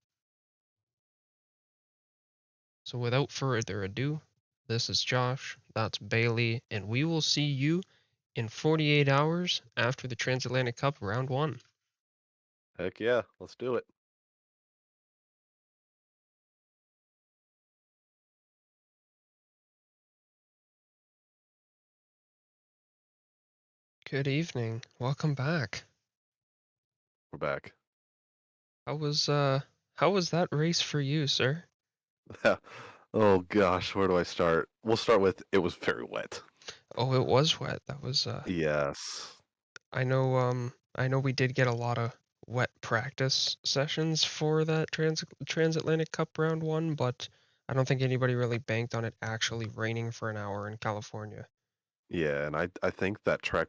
So without further ado, this is Josh, that's Bailey, and we will see you in 48 hours after the Transatlantic Cup Round 1. Heck yeah, let's do it. Good evening. Welcome back. We're back. How was that race for you, sir? Oh gosh, where do I start? We'll start with it was very wet. Oh, it was wet. That was Yes. I know we did get a lot of wet practice sessions for that Transatlantic Cup Round 1, but I don't think anybody really banked on it actually raining for an hour in California. Yeah, and I think that track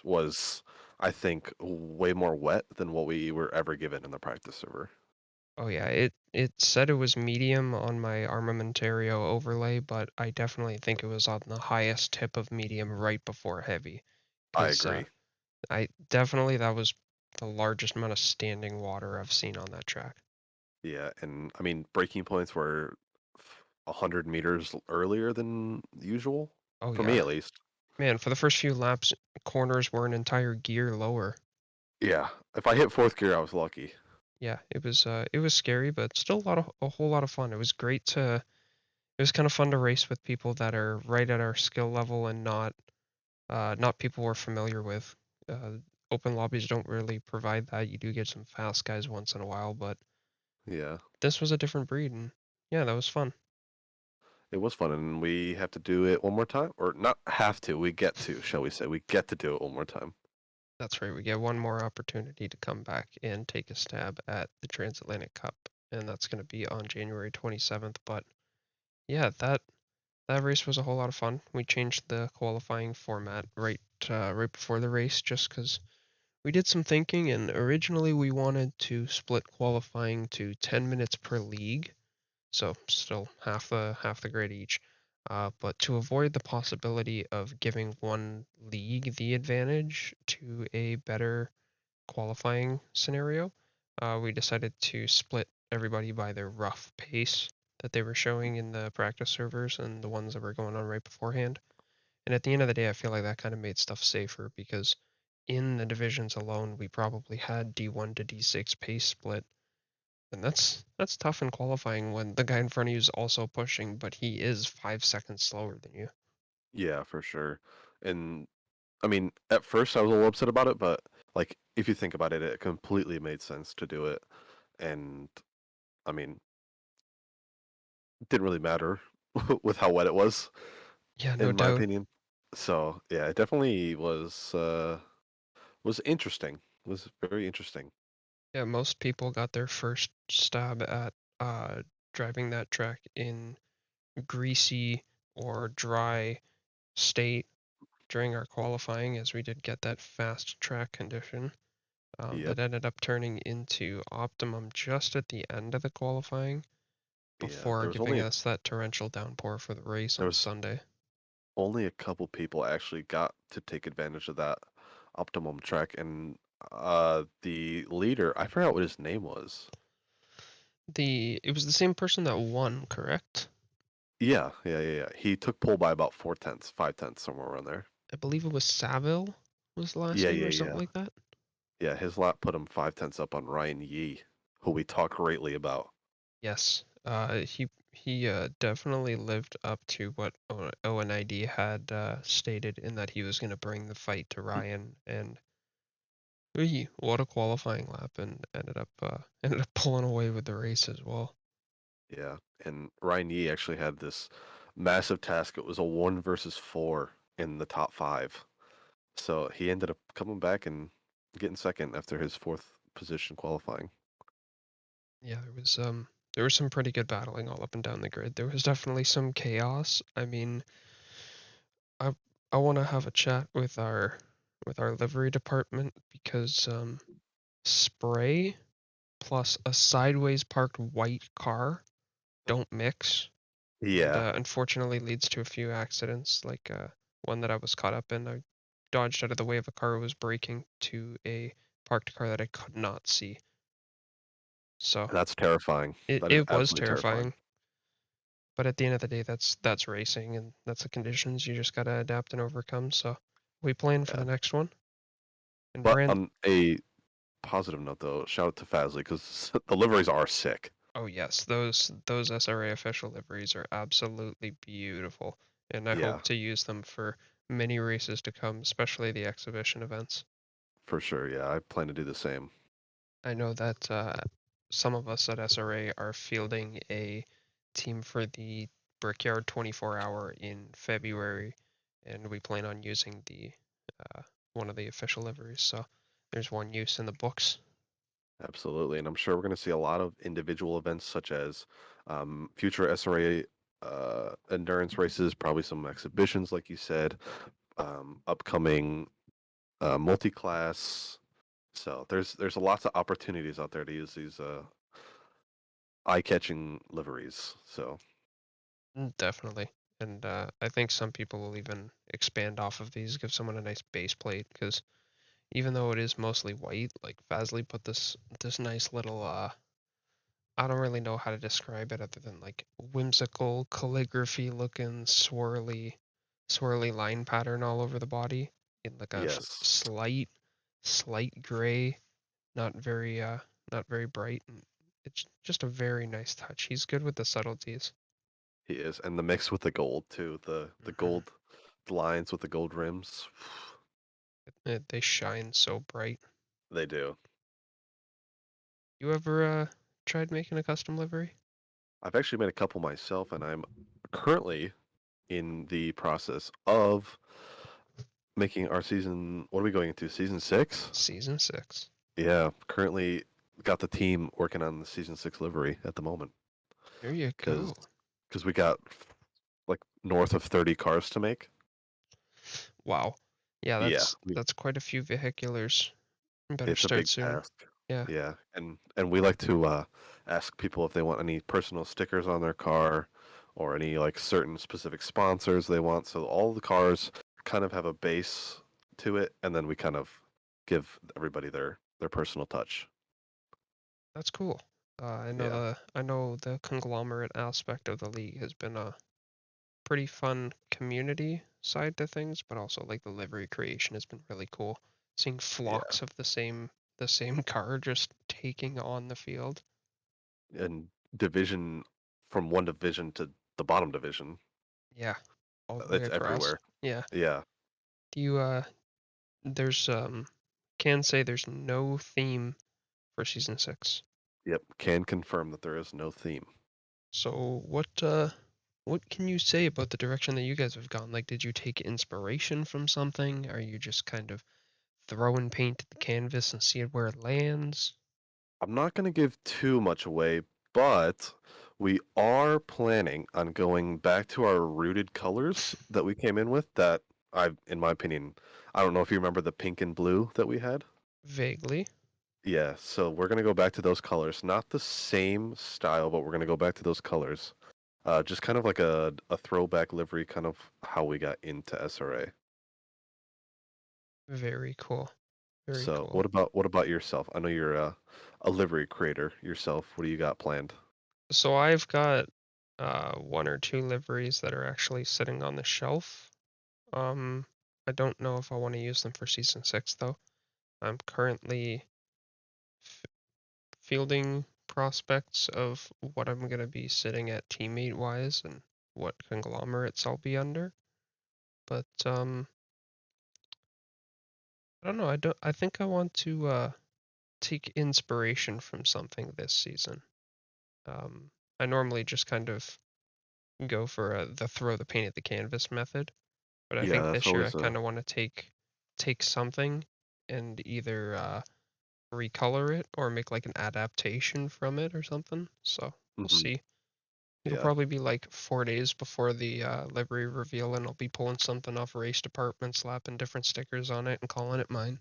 was I think way more wet than what we were ever given in the practice server. Oh yeah, it said it was medium on my Armamentario overlay, but I definitely think it was on the highest tip of medium right before heavy, I because agree. I that was the largest amount of standing water I've seen on that track. Yeah, and I mean breaking points were 100 meters earlier than usual Oh for me yeah, at least. man, for the first few laps, corners were an entire gear lower. Yeah, if I hit fourth gear, I was lucky. Yeah, it was scary, but still a whole lot of fun. It was kind of fun to race with people that are right at our skill level and not people we're familiar with. Uh, Open lobbies don't really provide that. You do get some fast guys once in a while, but Yeah, this was a different breed, and yeah, that was fun. it was fun, and we have to do it one more time, or not have to. We get to, shall we say? We get to do it one more time. That's right. We get one more opportunity to come back and take a stab at the Transatlantic Cup, and that's going to be on January 27th. But yeah, that race was a whole lot of fun. We changed the qualifying format right before the race just because we did some thinking, and originally we wanted to split qualifying to 10 minutes per league, so still half the grid each. But to avoid the possibility of giving one league the advantage to a better qualifying scenario, we decided to split everybody by their rough pace that they were showing in the practice servers and the ones that were going on right beforehand. And at the end of the day, I feel like that kind of made stuff safer because in the divisions alone, we probably had D1 to D6 pace split. And that's tough in qualifying when the guy in front of you is also pushing, but he is 5 seconds slower than you. Yeah, for sure. And I mean, at first I was a little upset about it, but like if you think about it, it completely made sense to do it. And I mean, it didn't really matter with how wet it Yeah, no in my doubt. opinion. So yeah, it definitely was interesting. It was very interesting. Yeah, most people got their first stab at driving that track in greasy or dry state during our qualifying, as we did get that fast track condition. Yep. That ended up turning into optimum just at the end of the qualifying Yeah. before giving us that torrential downpour for the race There on was Sunday. only a couple people actually got to take advantage of that optimum track, and the leader, I forgot what his name was. It was the same person that won, correct? Yeah. He took pole by about 4 tenths, 5 tenths, somewhere around there. I believe it was Saville was the last Yeah, name yeah, or something yeah. like that. Yeah, his lap put him 5 tenths up on Ryan Yee, who we talk greatly about. Yes. He definitely lived up to what ONID had stated in that he was going to bring the fight to Ryan, and what a qualifying lap, and ended up pulling away with the race as well. Yeah, and Ryan Yee actually had this massive task. It was a 1 versus 4 in the top 5. So he ended up coming back and getting second after his fourth position qualifying. Yeah, there was some pretty good battling all up and down the grid. There was definitely some chaos. I mean, I I want to have a chat with our livery department because spray plus a sideways parked white car don't mix, and Yeah, unfortunately leads to a few accidents, like one that I was caught up in. I dodged out of the way of a car who was braking to a parked car that I could not see. So that's terrifying. That is it was absolutely terrifying. terrifying. But at the end of the day, that's racing, and that's the conditions you just gotta adapt and overcome. So we plan for Yeah. the next one. And But Brand, on a positive note, though, shout out to Fazley because the liveries are sick. oh yes, those SRA official liveries are absolutely beautiful, and I Yeah, hope to use them for many races to come, especially the exhibition events. for sure. Yeah, I plan to do the same. I know that some of us at SRA are fielding a team for the Brickyard 24-hour in February, and we plan on using the uh, one of the official liveries. So there's one use in the books. Absolutely. And I'm sure we're going to see a lot of individual events such as future SRA endurance races, probably some exhibitions, like you said, upcoming multi-class. So there's lots of opportunities out there to use these eye-catching liveries. So Definitely. And I think some people will even expand off of these, give someone a nice base plate, because even though it is mostly white, like Fazley put this nice little I don't really know how to describe it other than like whimsical calligraphy looking swirly line pattern all over the body in like a yes, slight gray, not very not very bright, and it's just a very nice touch. He's good with the subtleties. he is, and the mix with the gold too. The Hmm. gold lines with the gold rims, They shine so bright. they do. You ever tried making a custom livery? I've actually made a couple myself, and I'm currently in the process of making our season. What are we going into? Season 6? Season 6. Yeah, currently got the team working on the season 6 livery at the moment There you because go. we got like north of 30 cars to make. Wow. Yeah, Yeah, that's quite a few vehiculars. Better it's a start big soon. task. Yeah. Yeah, and we like to ask people if they want any personal stickers on their car or any like certain specific sponsors they want. So all the cars kind of have a base to it, and then we kind of give everybody their personal touch. That's cool. Yeah, I know the conglomerate aspect of the league has been a pretty fun community side to things, but also like the livery creation has been really cool. Seeing yeah, flocks of the same car just taking on the field. and division from one division to the bottom division, Yeah, all the way it's across. everywhere. Yeah. Yeah, Do you there's can say there's no theme for season 6. yep, can confirm that there is no theme. So what can you say about the direction that you guys have gone? Like, did you take inspiration from something? Are you just kind of throwing paint at the canvas and see where it lands? I'm not going to give too much away, but we are planning on going back to our rooted colors that we came in with. That in my opinion, I don't know if you remember the pink and blue that we had. Vaguely. Yeah, so we're going to go back to those colors. Not the same style, but we're going to go back to those colors. Just kind of like a throwback livery, kind of how we got into SRA. Very cool. Very So cool. what about yourself? I know you're a livery creator yourself. What do you got planned? So I've got one or two liveries that are actually sitting on the shelf. Um, I don't know if I want to use them for season 6 though. I'm currently fielding prospects of what I'm going to be sitting at teammate wise and what conglomerates I'll be under. But I don't know. I think I want to take inspiration from something this season. Um, I normally just kind of go for the throw the paint at the canvas method, but I Yeah, think that's this year I always kind of want to take something and either recolor it or make like an adaptation from it or something. So we'll Hmm. see. It'll Yeah, probably be like 4 days before the livery reveal, and I'll be pulling something off race department, slapping different stickers on it, and calling it mine.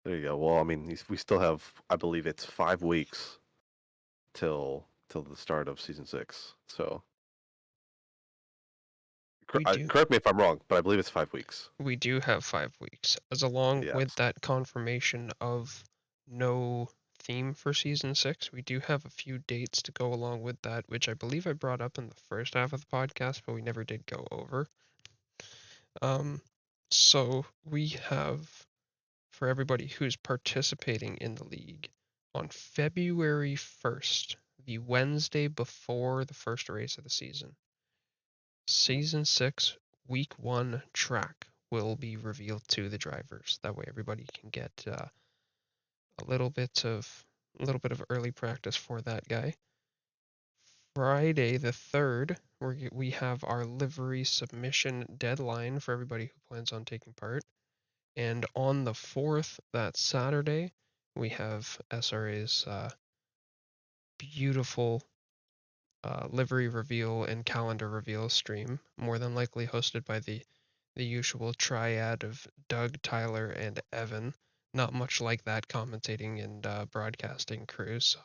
there you go. Well, I mean, we still have, I believe it's 5 weeks till the start of season 6. So We do correct me if I'm wrong, but I believe it's 5 weeks. we do have 5 weeks, as along with Yes. that confirmation of no theme for season 6. We do have a few dates to go along with that, which I believe I brought up in the first half of the podcast, but we never did go over. So we have, for everybody who's participating in the league, on February 1st, the Wednesday before the first race of the season, Season 6, Week 1 track will be revealed to the drivers. That way everybody can get a little bit of early practice for that guy. Friday the 3rd, we have our livery submission deadline for everybody who plans on taking part. And on the 4th, that Saturday, we have SRA's beautiful livery reveal and calendar reveal stream, more than likely hosted by the usual triad of Doug, Tyler, and Evan. Not much like that commentating and broadcasting crews. So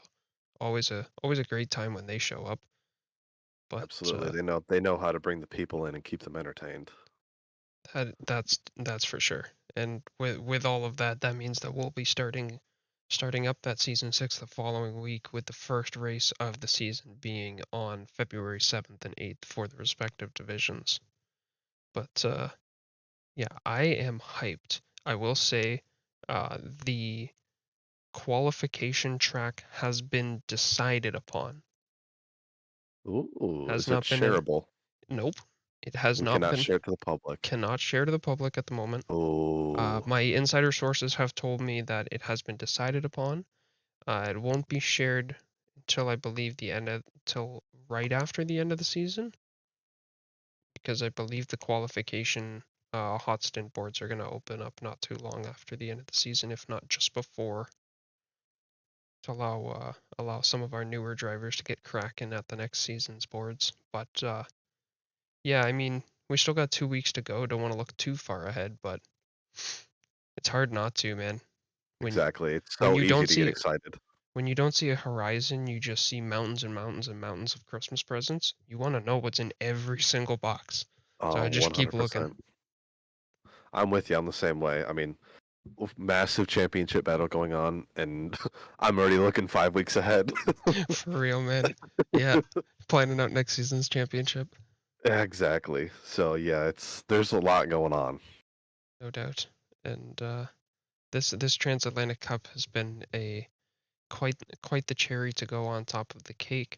always a great time when they show up. But Absolutely. They know how to bring the people in and keep them entertained. that's for sure. And with all of that, that means that we'll be starting up that season 6 the following week, with the first race of the season being on February 7th and 8th for the respective divisions. But yeah, I am hyped. I will say the qualification track has been decided upon. Ooh, Has is it not been shareable? nope. It has We not cannot been share it to the public. cannot share to the public at the moment. Oh, My insider sources have told me that it has been decided upon. It won't be shared until I believe till right after the end of the season, because I believe the qualification hot stint boards are going to open up not too long after the end of the season, if not just before, to allow some of our newer drivers to get cracking at the next season's boards. But yeah, I mean, we still got 2 weeks to go. Don't want to look too far ahead, but it's hard not to, man. When exactly. It's when so you easy don't to get see excited. when you don't see a horizon, you just see mountains and mountains and mountains of Christmas presents. You want to know what's in every single box. So Oh, I just keep looking. 100%. I'm with you. I'm the same way. I mean, massive championship battle going on, and I'm already looking 5 weeks ahead. For real, man. Yeah, planning out next season's championship, Exactly. So yeah, there's a lot going on. no doubt. And this transatlantic cup has been a quite the cherry to go on top of the cake.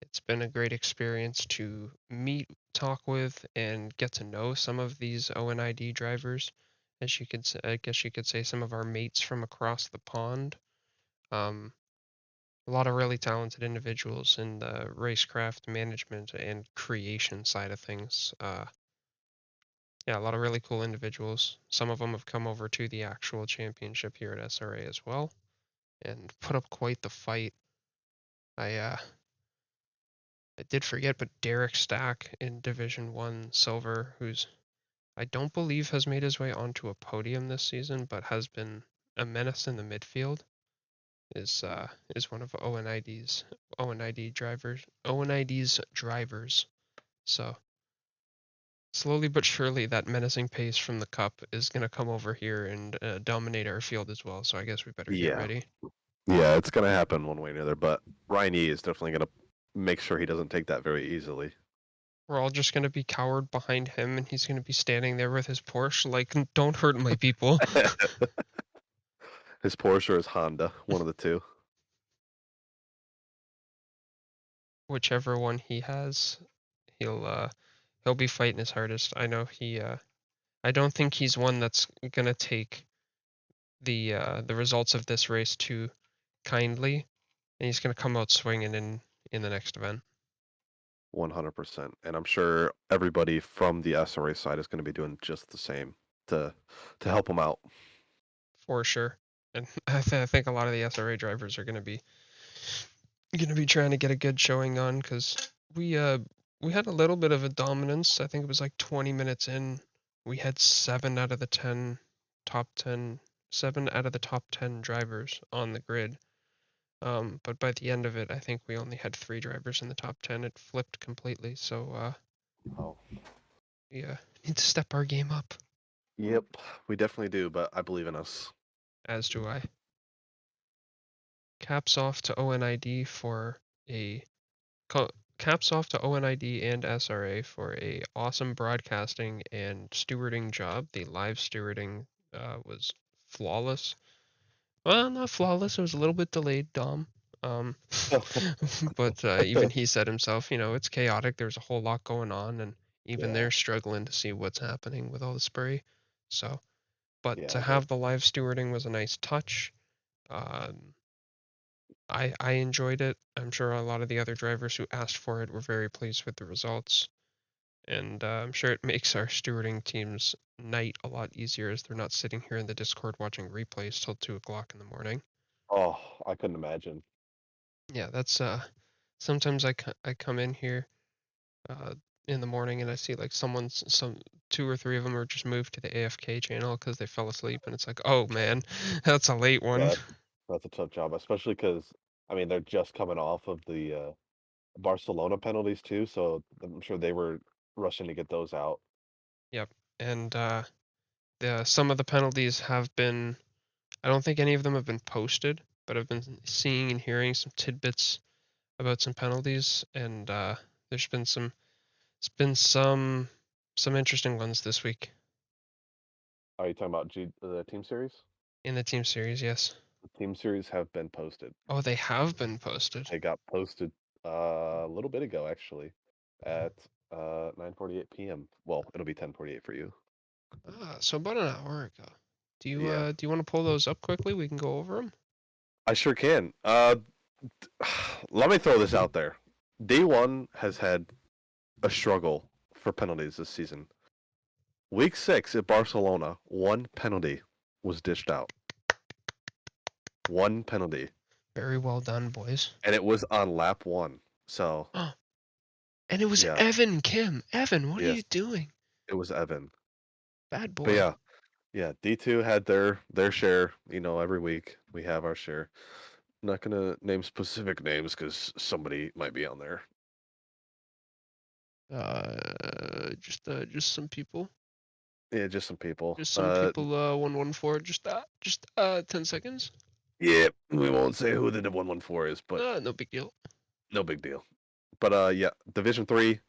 It's been a great experience to meet, talk with, and get to know some of these ONID drivers. As you could say, I guess you could say, some of our mates from across the pond. Um, a lot of really talented individuals in the racecraft management and creation side of things. Yeah, a lot of really cool individuals. Some of them have come over to the actual championship here at SRA as well, and put up quite the fight. I did forget, but Derek Stack in Division 1 Silver, who's I don't believe has made his way onto a podium this season, but has been a menace in the midfield, is one of ONID's drivers. So slowly but surely, that menacing pace from the cup is gonna come over here and dominate our field as well. So I guess we better get Yeah. ready. Yeah, it's gonna happen one way or another, but Ryan Yee is definitely gonna make sure he doesn't take that very easily. We're all just gonna be cowered behind him, and he's gonna be standing there with his Porsche, like, don't hurt my people. His Porsche or his Honda, one of the two. Whichever one he has, he'll be fighting his hardest. I know I don't think he's one that's gonna take the results of this race too kindly, and he's gonna come out swinging in the next event 100%. And I'm sure everybody from the SRA side is going to be doing just the same to help him out. for sure. And I think a lot of the SRA drivers are gonna be trying to get a good showing on, because we had a little bit of a dominance. I think it was like 20 minutes in, we had 7 out of the 10 top 10 7 out of the top 10 drivers on the grid. But by the end of it, I think we only had 3 drivers in the top 10. It flipped completely. So Oh, we need to step our game up. yep, we definitely do, but I believe in us. As do I. Caps off to ONID for a caps off to ONID and SRA for a awesome broadcasting and stewarding job. The live stewarding was flawless. Well, not flawless. It was a little bit delayed, Dom. But even he said himself, it's chaotic. There's a whole lot going on, and even Yeah, they're struggling to see what's happening with all the spray. So, but yeah, to have the live stewarding was a nice touch. Um, I enjoyed it. I'm sure a lot of the other drivers who asked for it were very pleased with the results. And I'm sure it makes our stewarding team's night a lot easier, as they're not sitting here in the Discord watching replays till 2 o'clock in the morning. Oh, I couldn't imagine. Yeah, that's sometimes I come in here uh in the morning and I see like some 2 or 3 of them are just moved to the AFK channel because they fell asleep, and it's like, oh man, that's a late one. Yeah, that's a tough job, especially because I mean they're just coming off of the Barcelona penalties too, so I'm sure they were rushing to get those out. Yep. And some of the penalties have been, I don't think any of them have been posted, but I've been seeing and hearing some tidbits about some penalties, and there's been some interesting ones this week Are you talking about the team series? in the team series. Yes. The team series have been posted. Oh, they have been posted. They got posted a little bit ago, actually, at 9:48 p.m. Well, it'll be 10:48 for you. So about an hour ago. Yeah, Do you want to pull those up quickly? We can go over them. I sure can. Let me throw this out there. D1 has had a struggle for penalties this season. Week 6 at Barcelona, 1 penalty was dished out. 1 penalty. Very well done, boys. And it was on lap 1. So, And it was yeah, Evan Kim. Evan, what are yes, you doing? it was Evan. Bad But boy. yeah, D2 had their share. Every week we have our share. I'm not gonna name specific names because somebody might be on there. Just some people. Yeah, just some people. Just some people. 114. Just 10 seconds. Yeah, we won't say who the 114 is, but No big deal. no big deal. But yeah, Division 3.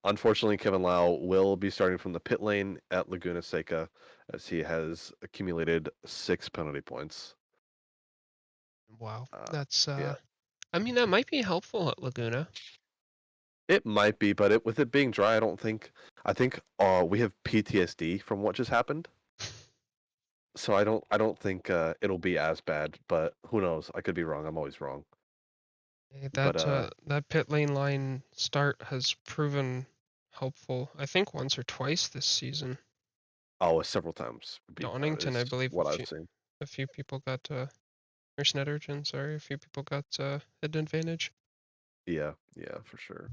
Unfortunately, Kevin Lau will be starting from the pit lane at Laguna Seca, as he has accumulated 6 penalty points. Wow. Uh, That's yeah, I mean, that might be helpful at Laguna. it might be, but with it being dry, I don't think. I think we have PTSD from what just happened, so I don't think it'll be as bad. But who knows? I could be wrong. I'm always wrong. But That pit lane line start has proven helpful, I think once or twice this season. several times Donington, is I believe what I've seen. a few people got or Snetterton, sorry, a few people got an advantage. Yeah, for sure.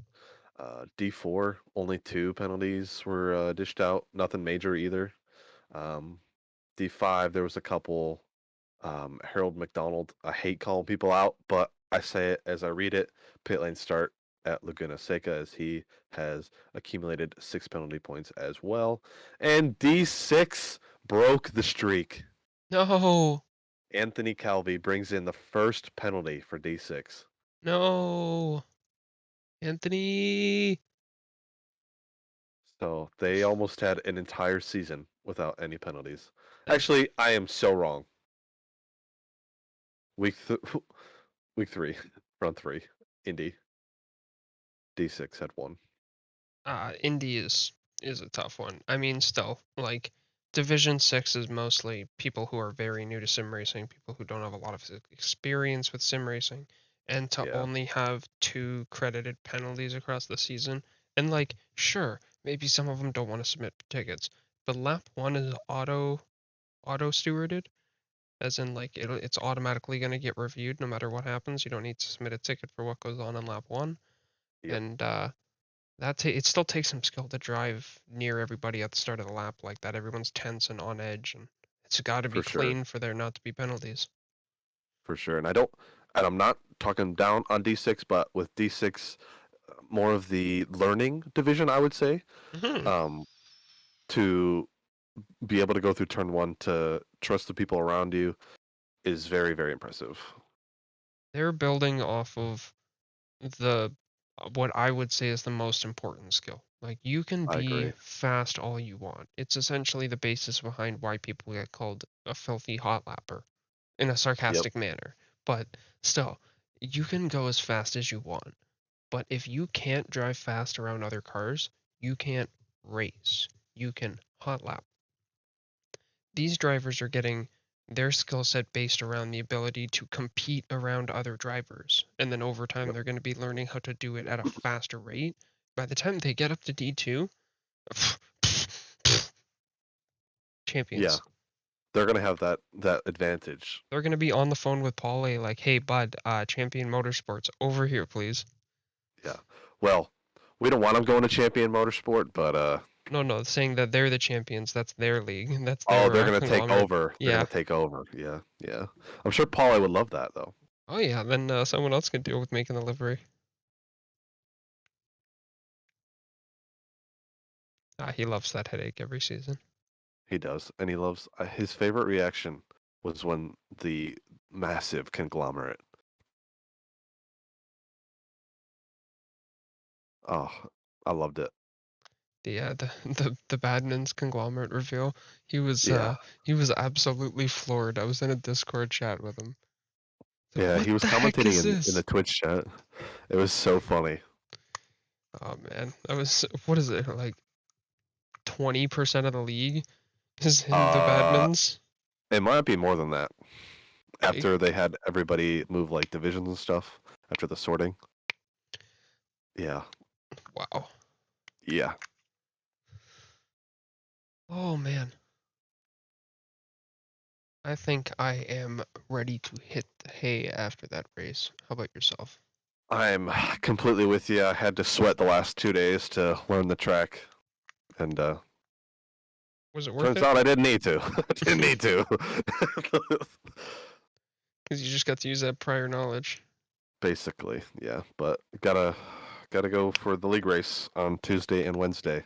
D4, only 2 penalties were dished out. Nothing major either. Um, D5, there was a couple. Harold McDonald, I hate calling people out, but I say it as I read it. Pit lane start at Laguna Seca, as he has accumulated 6 penalty points as well. And D6 broke the streak. No, Anthony Calvi brings in the first penalty for D6. no, Anthony. So they almost had an entire season without any penalties. That's Actually, I am so wrong. Week week 3, round 3, Indy. D6 had 1. Indy is a tough one. I mean, still, like, Division 6 is mostly people who are very new to sim racing, people who don't have a lot of experience with sim racing, and to Yeah. only have 2 credited penalties across the season. And, like, sure, maybe some of them don't want to submit tickets, but lap 1 is auto stewarded, as in like it's automatically going to get reviewed no matter what happens. You don't need to submit a ticket for what goes on in lap 1. Yep. And it still takes some skill to drive near everybody at the start of the lap like that. Everyone's tense and on edge, and it's got to be For sure. clean for there not to be penalties. For sure. And I'm not talking down on D6, but with D6, more of the learning division, I would say, to be able to go through turn 1 to trust the people around you is very, very impressive. They're building off of the what I would say is the most important skill. Like, you can I be agree. fast all you want. It's essentially the basis behind why people get called a filthy hot lapper in a sarcastic manner. But still, you can go as fast as you want. But if you can't drive fast around other cars, you can't race. You can hot lap. These drivers are getting their skill set based around the ability to compete around other drivers. And then over time, Yep. they're going to be learning how to do it at a faster rate. By the time they get up to D2, champions. Yeah. They're going to have that advantage. They're going to be on the phone with Paul A. like, hey, bud, Champion Motorsports, over here, please. Yeah. Well, we don't want them going to Champion Motorsport, but No, saying that they're the champions. That's their league. That's their they're going to take conglomerate. over. They're Yeah. going to take over. Yeah. Yeah. I'm sure Paulie would love that, though. Oh, yeah. Then someone else can deal with making the livery. He loves that headache every season. He does. And he loves his favorite reaction was when the massive conglomerate. Oh, I loved it. The Badman's conglomerate reveal. He was absolutely floored. I was in a Discord chat with him. Like, Yeah, what he was the heck is commentating in this? the Twitch chat. It was so funny. Oh man, that was, what is it, like 20% of the league is in the Badmans? It might be more than that. Okay. After they had everybody move like divisions and stuff after the sorting. Yeah. Wow. Yeah. Oh man. I think I am ready to hit the hay after that race. How about yourself? I'm completely with you. I had to sweat the last 2 days to learn the track. And Was it worth turns it? out I didn't need to. I didn't need to. Because you just got to use that prior knowledge. Basically, yeah. But gotta go for the league race on Tuesday and Wednesday.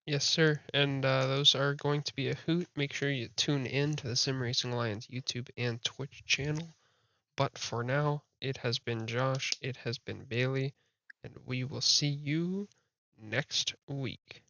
Yes, sir. And those are going to be a hoot. Make sure you tune in to the Sim Racing Alliance YouTube and Twitch channel. But for now, it has been Josh, it has been Bailey, and we will see you next week.